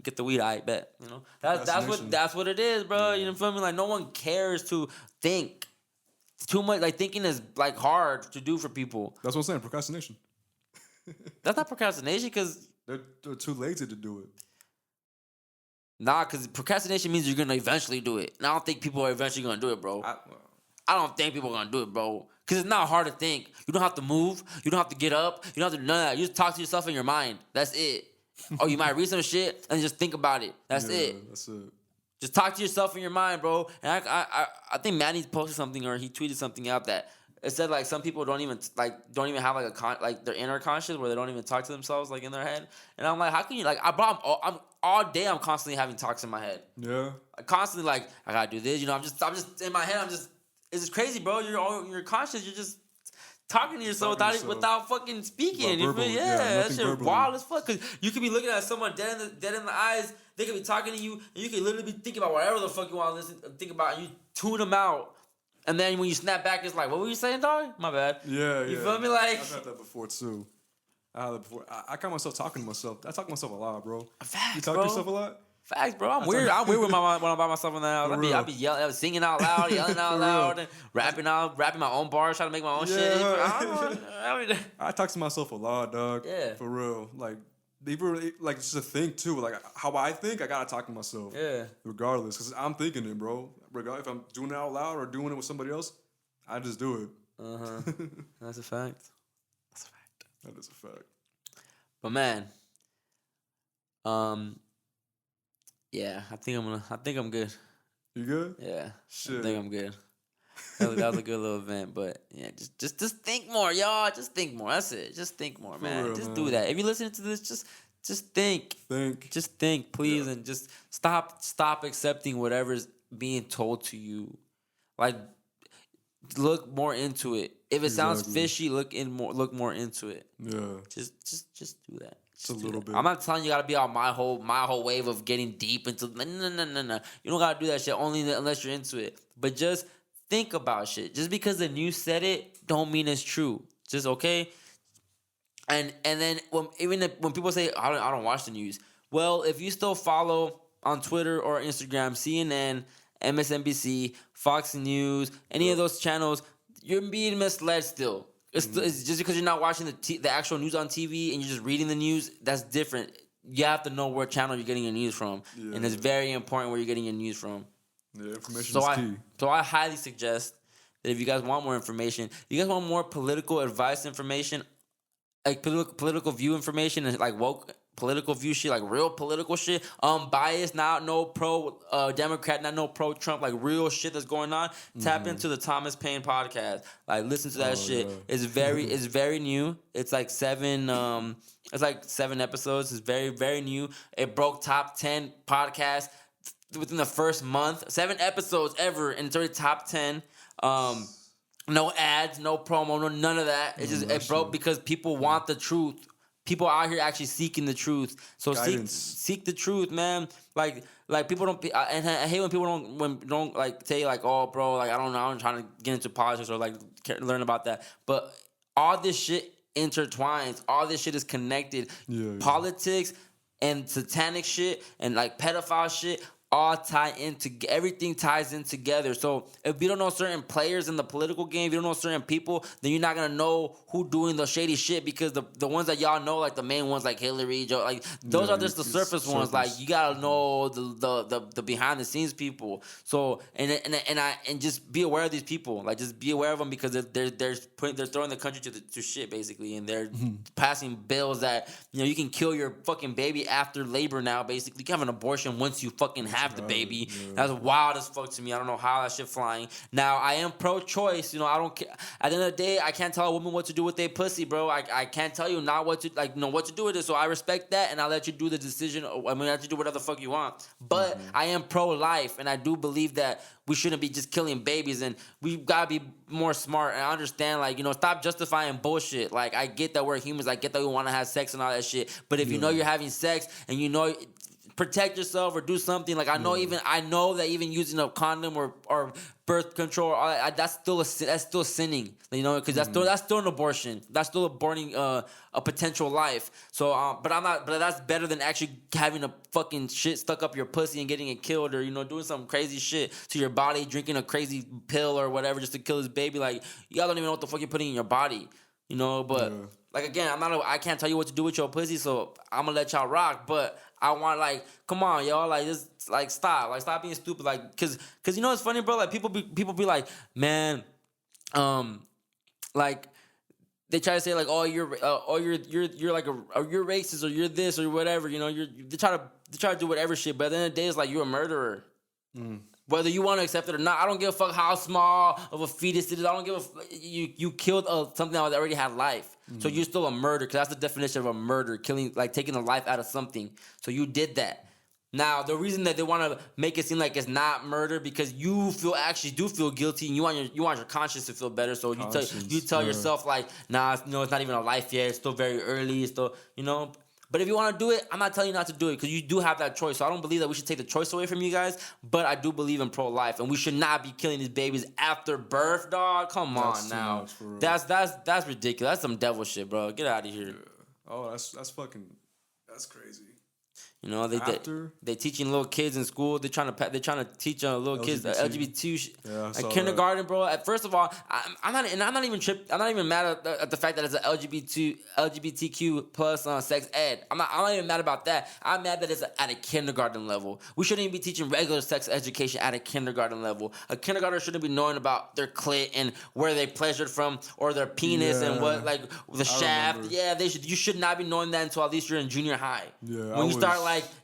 Get the weed, I bet. That's what it is, bro. You know what I mean? Like, no one cares to think. It's too much. Like, thinking is like hard to do for people. That's what I'm saying. Procrastination. That's not procrastination, because they're too lazy to do it. Nah, because procrastination means you're gonna eventually do it. And I don't think people are eventually gonna do it, bro. I don't think people are gonna do it, bro. Because it's not hard to think. You don't have to move. You don't have to get up. You don't have to do none of that. You just talk to yourself in your mind. That's it. Or you might read some shit and just think about it. That's it. That's it. Just talk to yourself in your mind, bro. And I think Manny posted something, or he tweeted something out that it said like some people don't even have like their inner conscious, where they don't even talk to themselves like in their head. And I'm like, how can you like? I'm all day. I'm constantly having talks in my head. Yeah. I constantly like, I gotta do this. I'm just in my head. It's just crazy, bro. You're conscious. You're just talking to yourself without fucking speaking. That shit verbally. Wild as fuck. Cause you could be looking at someone dead in the eyes. They could be talking to you, and you could literally be thinking about whatever the fuck you want to think about, and you tune them out. And then when you snap back, it's like, what were you saying, dog? My bad. Yeah. You feel me? Like, I've had that before too. I caught myself talking to myself. I talk to myself a lot, bro. Facts, you talk bro. to yourself a lot? Facts, bro. I'm weird when I'm by myself in the house. I be yelling, singing out loud, yelling out loud, and rapping my own bars, trying to make my own shit. I talk to myself a lot, dog. Yeah. For real. Like, like, just a thing too. Like, how I think, I gotta talk to myself. Yeah. Regardless, because I'm thinking it, bro. Regardless if I'm doing it out loud or doing it with somebody else, I just do it. That's a fact. That is a fact. But man, yeah, I think I'm good. You good? Yeah, shit. I think I'm good. That was a good little event, but yeah, just think more, y'all. Just think more. That's it. Just think more, man. Real, just man. do that. If you're listening to this, just think. Just think, please, and just stop accepting whatever's being told to you. Like, look more into it. If it sounds fishy, look more into it. Yeah. Just do that. Just a little bit. I'm not telling you gotta be on my whole wave of getting deep into no. You don't gotta do that shit unless you're into it. But just think about shit. Just because the news said it, don't mean it's true. Just okay. And then when people say I don't watch the news, well, if you still follow on Twitter or Instagram, CNN, MSNBC, Fox News, any of those channels, you're being misled still. It's just because you're not watching the actual news on TV and you're just reading the news, that's different. You have to know what channel you're getting your news from. Yeah. And it's very important where you're getting your news from. Yeah, information is key. So I highly suggest that if you guys want more information, you guys want more political advice information, like political view information and like woke political view shit, like real political shit, unbiased, not no pro Democrat, not no pro Trump, like real shit that's going on. Tap into the Thomas Paine podcast. Like, listen to that shit. Yeah. It's very new. It's like seven episodes. It's very, very new. It broke top 10 podcasts within the first month. 7 episodes ever, and it's already top 10. No ads, no promo, none of that. It broke because people want the truth. people out here actually seeking the truth. So Guidance. seek the truth, man. Like people don't, and I hate when people don't like say like, oh, bro, like I don't know, I'm trying to get into politics or like learn about that. But all this shit intertwines. All this shit is connected. Politics and satanic shit and like pedophile shit all tie into, everything ties in together. So if you don't know certain players in the political game, if you don't know certain people, then you're not gonna know who doing the shady shit, because the ones that y'all know, like the main ones like Hillary, Joe, like those are just the surface ones. Like you gotta know the behind the scenes people. So and just be aware of these people. Like just be aware of them, because they're throwing the country to shit basically, and they're passing bills that you can kill your fucking baby after labor now. Basically, you can have an abortion once you fucking have the baby. That's wild as fuck to me. I don't know how that shit flying. Now I am pro-choice. I don't care. At the end of the day, I can't tell a woman what to do with their pussy, bro. I can't tell you not what to what to do with it. So I respect that, and I'll let you do the decision. I mean, I let you do whatever the fuck you want. But I am pro-life, and I do believe that we shouldn't be just killing babies, and we gotta be more smart. And I understand, stop justifying bullshit. Like, I get that we're humans. I get that we want to have sex and all that shit. But if you know you're having sex and protect yourself or do something. Like I know that even using a condom or birth control, that's still sinning. Because that's still an abortion. That's still aborting a potential life. So but that's better than actually having a fucking shit stuck up your pussy and getting it killed, or doing some crazy shit to your body, drinking a crazy pill or whatever just to kill this baby. Like, y'all don't even know what the fuck you're putting in your body. But like, again, I can't tell you what to do with your pussy, so I'm gonna let y'all rock. But I want, come on, y'all, just stop being stupid, cause it's funny, bro. Like people be like, man, like they try to say like, oh, you're like you're racist, or you're this or whatever, they try to do whatever shit. But at the end of the day, it's like, you're a murderer. Whether you want to accept it or not, I don't give a fuck how small of a fetus it is. I don't give a fuck. You killed something that already had life. So you're still a murderer, because that's the definition of a murder, killing, like taking the life out of something. So you did that. Now, the reason that they want to make it seem like it's not murder, because you actually do feel guilty, and you want your conscience to feel better. So you tell yourself like, nah, it's not even a life yet. It's still very early. It's still, But if you want to do it, I'm not telling you not to do it, because you do have that choice. So I don't believe that we should take the choice away from you guys, but I do believe in pro-life, and we should not be killing these babies after birth, dog. Come on now. That's ridiculous. That's some devil shit, bro. Get out of here. Yeah. Oh, that's crazy. They teaching little kids in school. They're trying to teach little kids the LGBT at kindergarten, bro. First of all, I'm not even mad at the fact that it's an LGBTQ plus sex ed. I'm not even mad about that. I'm mad that it's at a kindergarten level. We shouldn't even be teaching regular sex education at a kindergarten level. A kindergartner shouldn't be knowing about their clit and where they pleasured from, or their penis and what, like the shaft. Remember. Yeah, you should not be knowing that until at least you're in junior high. Yeah, when you start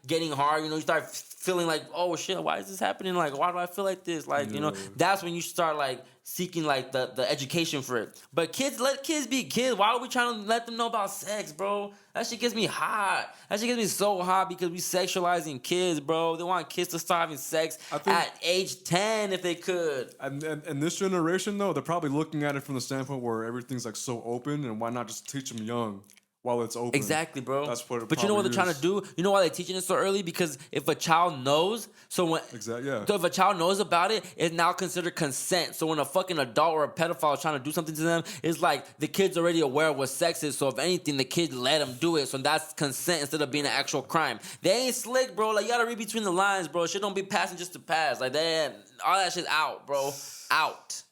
getting hard, you start feeling like, oh shit, why is this happening? Like, why do I feel like this? Like, that's when you start seeking the education for it. But let kids be kids. Why are we trying to let them know about sex, bro? That shit gets me hot. That shit gets me so hot, because we sexualizing kids, bro. They want kids to start having sex at age 10 if they could. And this generation, though, they're probably looking at it from the standpoint where everything's so open, and why not just teach them young? While it's open. Exactly, bro. That's what But you know what they're trying to do? You know why they're teaching it so early? Because if a child knows, so if a child knows about it, it's now considered consent. So when a fucking adult or a pedophile is trying to do something to them, it's like the kid's already aware of what sex is. So if anything, the kid let them do it. So that's consent instead of being an actual crime. They ain't slick, bro. Like, you gotta read between the lines, bro. Shit don't be passing just to pass. Like, all that shit's out, bro. Out,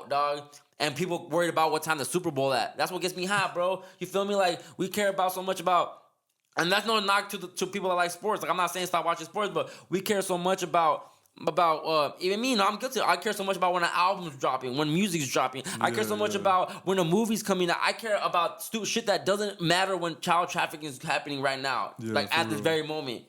dog. And people worried about what time the Super Bowl at. That's what gets me hot, bro. You feel me? Like, we care about so much about, and that's no knock to people that like sports. Like, I'm not saying stop watching sports, but we care so much about even me. I'm guilty. I care so much about when an album's dropping, when music's dropping. I care so much about when a movie's coming out. I care about stupid shit that doesn't matter when child trafficking is happening right now, at this very moment.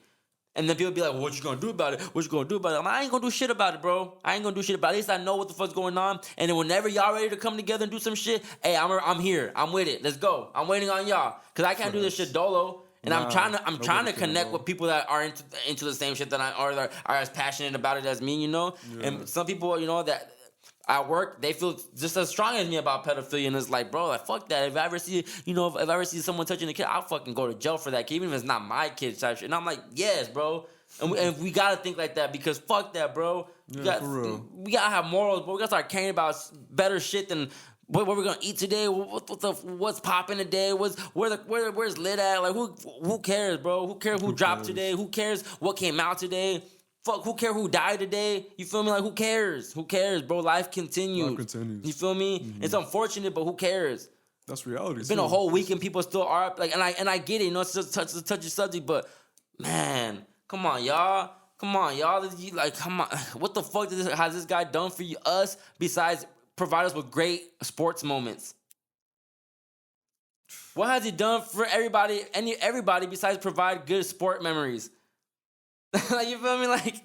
And then people be like, well, what you gonna do about it? What you gonna do about it? I'm like, I ain't gonna do shit about it, bro. I ain't gonna do shit about it. At least I know what the fuck's going on. And then whenever y'all ready to come together and do some shit, hey, I'm here. I'm with it. Let's go. I'm waiting on y'all. Because I can't do this shit dolo. And I'm trying to connect with people that are into the same shit that I are as passionate about it as me, Yeah. And some people, that at work, they feel just as strong as me about pedophilia, and it's like, bro, like fuck that. If I ever see, you know, if I ever see someone touching a kid, I'll fucking go to jail for that kid, even if it's not my kid type shit. And I'm like, yes, bro. And we gotta think like that because fuck that, bro. Yeah, for real. We gotta have morals, but we gotta start caring about better shit than what we're gonna eat today. What's popping today? Where's lit at? Like who cares, bro? Who cares who dropped today? Who cares what came out today? Fuck, who cares who died today? You feel me? Like who cares? Who cares, bro? Life continues. Life continues. You feel me? Mm-hmm. It's unfortunate, but who cares? That's reality. It's been a whole week and people still are like, and I get it. You know, it's just a touchy subject, but man, come on, y'all. Come on, y'all. Like, come on. What the fuck has this guy done for us besides provide us with great sports moments? What has he done for everybody besides provide good sport memories? Like, you feel me? Like,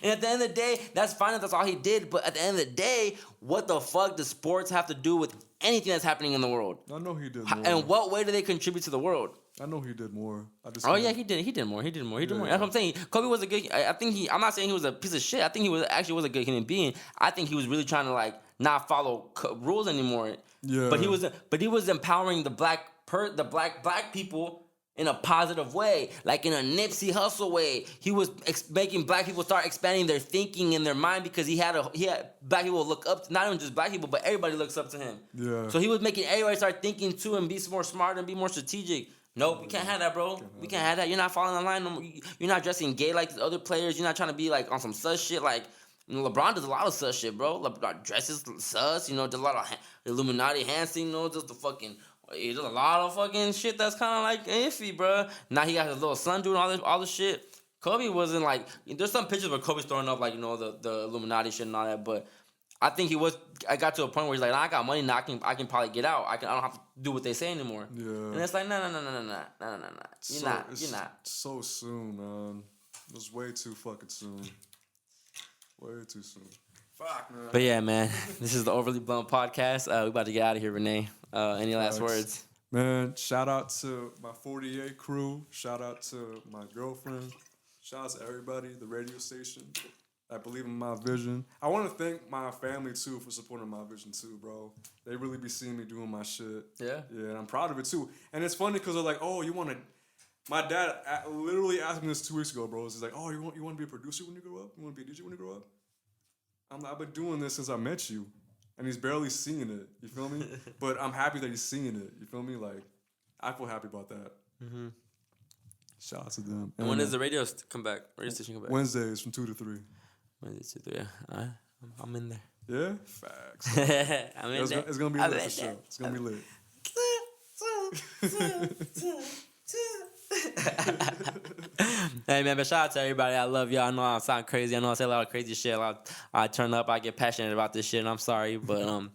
and at the end of the day, that's fine if that's all he did. But at the end of the day, what the fuck does sports have to do with anything that's happening in the world? I know he did more. And what way do they contribute to the world? I know he did more. Yeah, he did more. That's what I'm saying. Kobe was a good. I'm not saying he was a piece of shit. I think he was a good human being. I think he was really trying to like not follow rules anymore. Yeah. But he was empowering the black people in a positive way, like in a Nipsey Hussle way. He was making black people start expanding their thinking and their mind because he had black people look up to, not even just black people, but everybody looks up to him. Yeah. So he was making everybody start thinking too and be more smart and be more strategic. Nope, we can't have that, bro. We can't have that. You're not following the line no more. You're not dressing gay like the other players. You're not trying to be like on some sus shit. Like, you know, LeBron does a lot of sus shit, bro. LeBron dresses sus, you know, does a lot of Illuminati hand, you know, just the fucking. He does a lot of fucking shit that's kind of like iffy, bro. Now he got his little son doing all this shit. Kobe wasn't like. There's some pictures where Kobe's throwing up like, you know, the Illuminati shit and all that, but I think he was. I got to a point where he's like, nah, I got money now. I can probably get out. I don't have to do what they say anymore. Yeah. And it's like, no. You're not. So soon, man. It was way too fucking soon. Way too soon. Fuck, man. But yeah, man, this is the Overly Blunt podcast. We about to get out of here, Renee. Any last words? Man, shout out to my 48 crew. Shout out to my girlfriend. Shout out to everybody, the radio station. I believe in my vision. I want to thank my family, too, for supporting my vision, too, bro. They really be seeing me doing my shit. Yeah? Yeah, and I'm proud of it, too. And it's funny because they're like, oh, you want to... My dad literally asked me this 2 weeks ago, bro. He's like, oh, you want to be a producer when you grow up? You want to be a DJ when you grow up? I've been doing this since I met you. And he's barely seeing it. You feel me? But I'm happy that he's seeing it. You feel me? Like, I feel happy about that. Mm-hmm. Shout out to them. And when does the radio station come back? Wednesdays from 2 to 3. Wednesdays 2 to 3. Yeah. I'm in there. Yeah? Facts. I'm in there. It's going to be lit for sure. It's going to be lit. Hey man, but shout out to everybody. I love y'all. I know I sound crazy. I know I say a lot of crazy shit. I turn up. I get passionate about this shit, and I'm sorry. But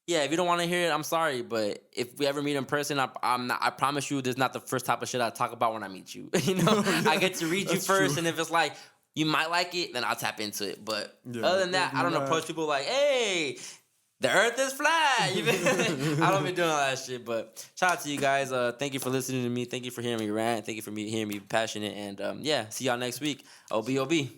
yeah, if you don't want to hear it, I'm sorry. But if we ever meet in person, I promise you, this is not the first type of shit I talk about when I meet you. You know, I get to read you first, and if it's like you might like it, then I'll tap into it. But other than that, I don't approach people like, hey, the earth is flat. I don't be doing all that shit. But shout out to you guys. Thank you for listening to me. Thank you for hearing me rant. Thank you for hearing me passionate. And yeah, see y'all next week. OBOB.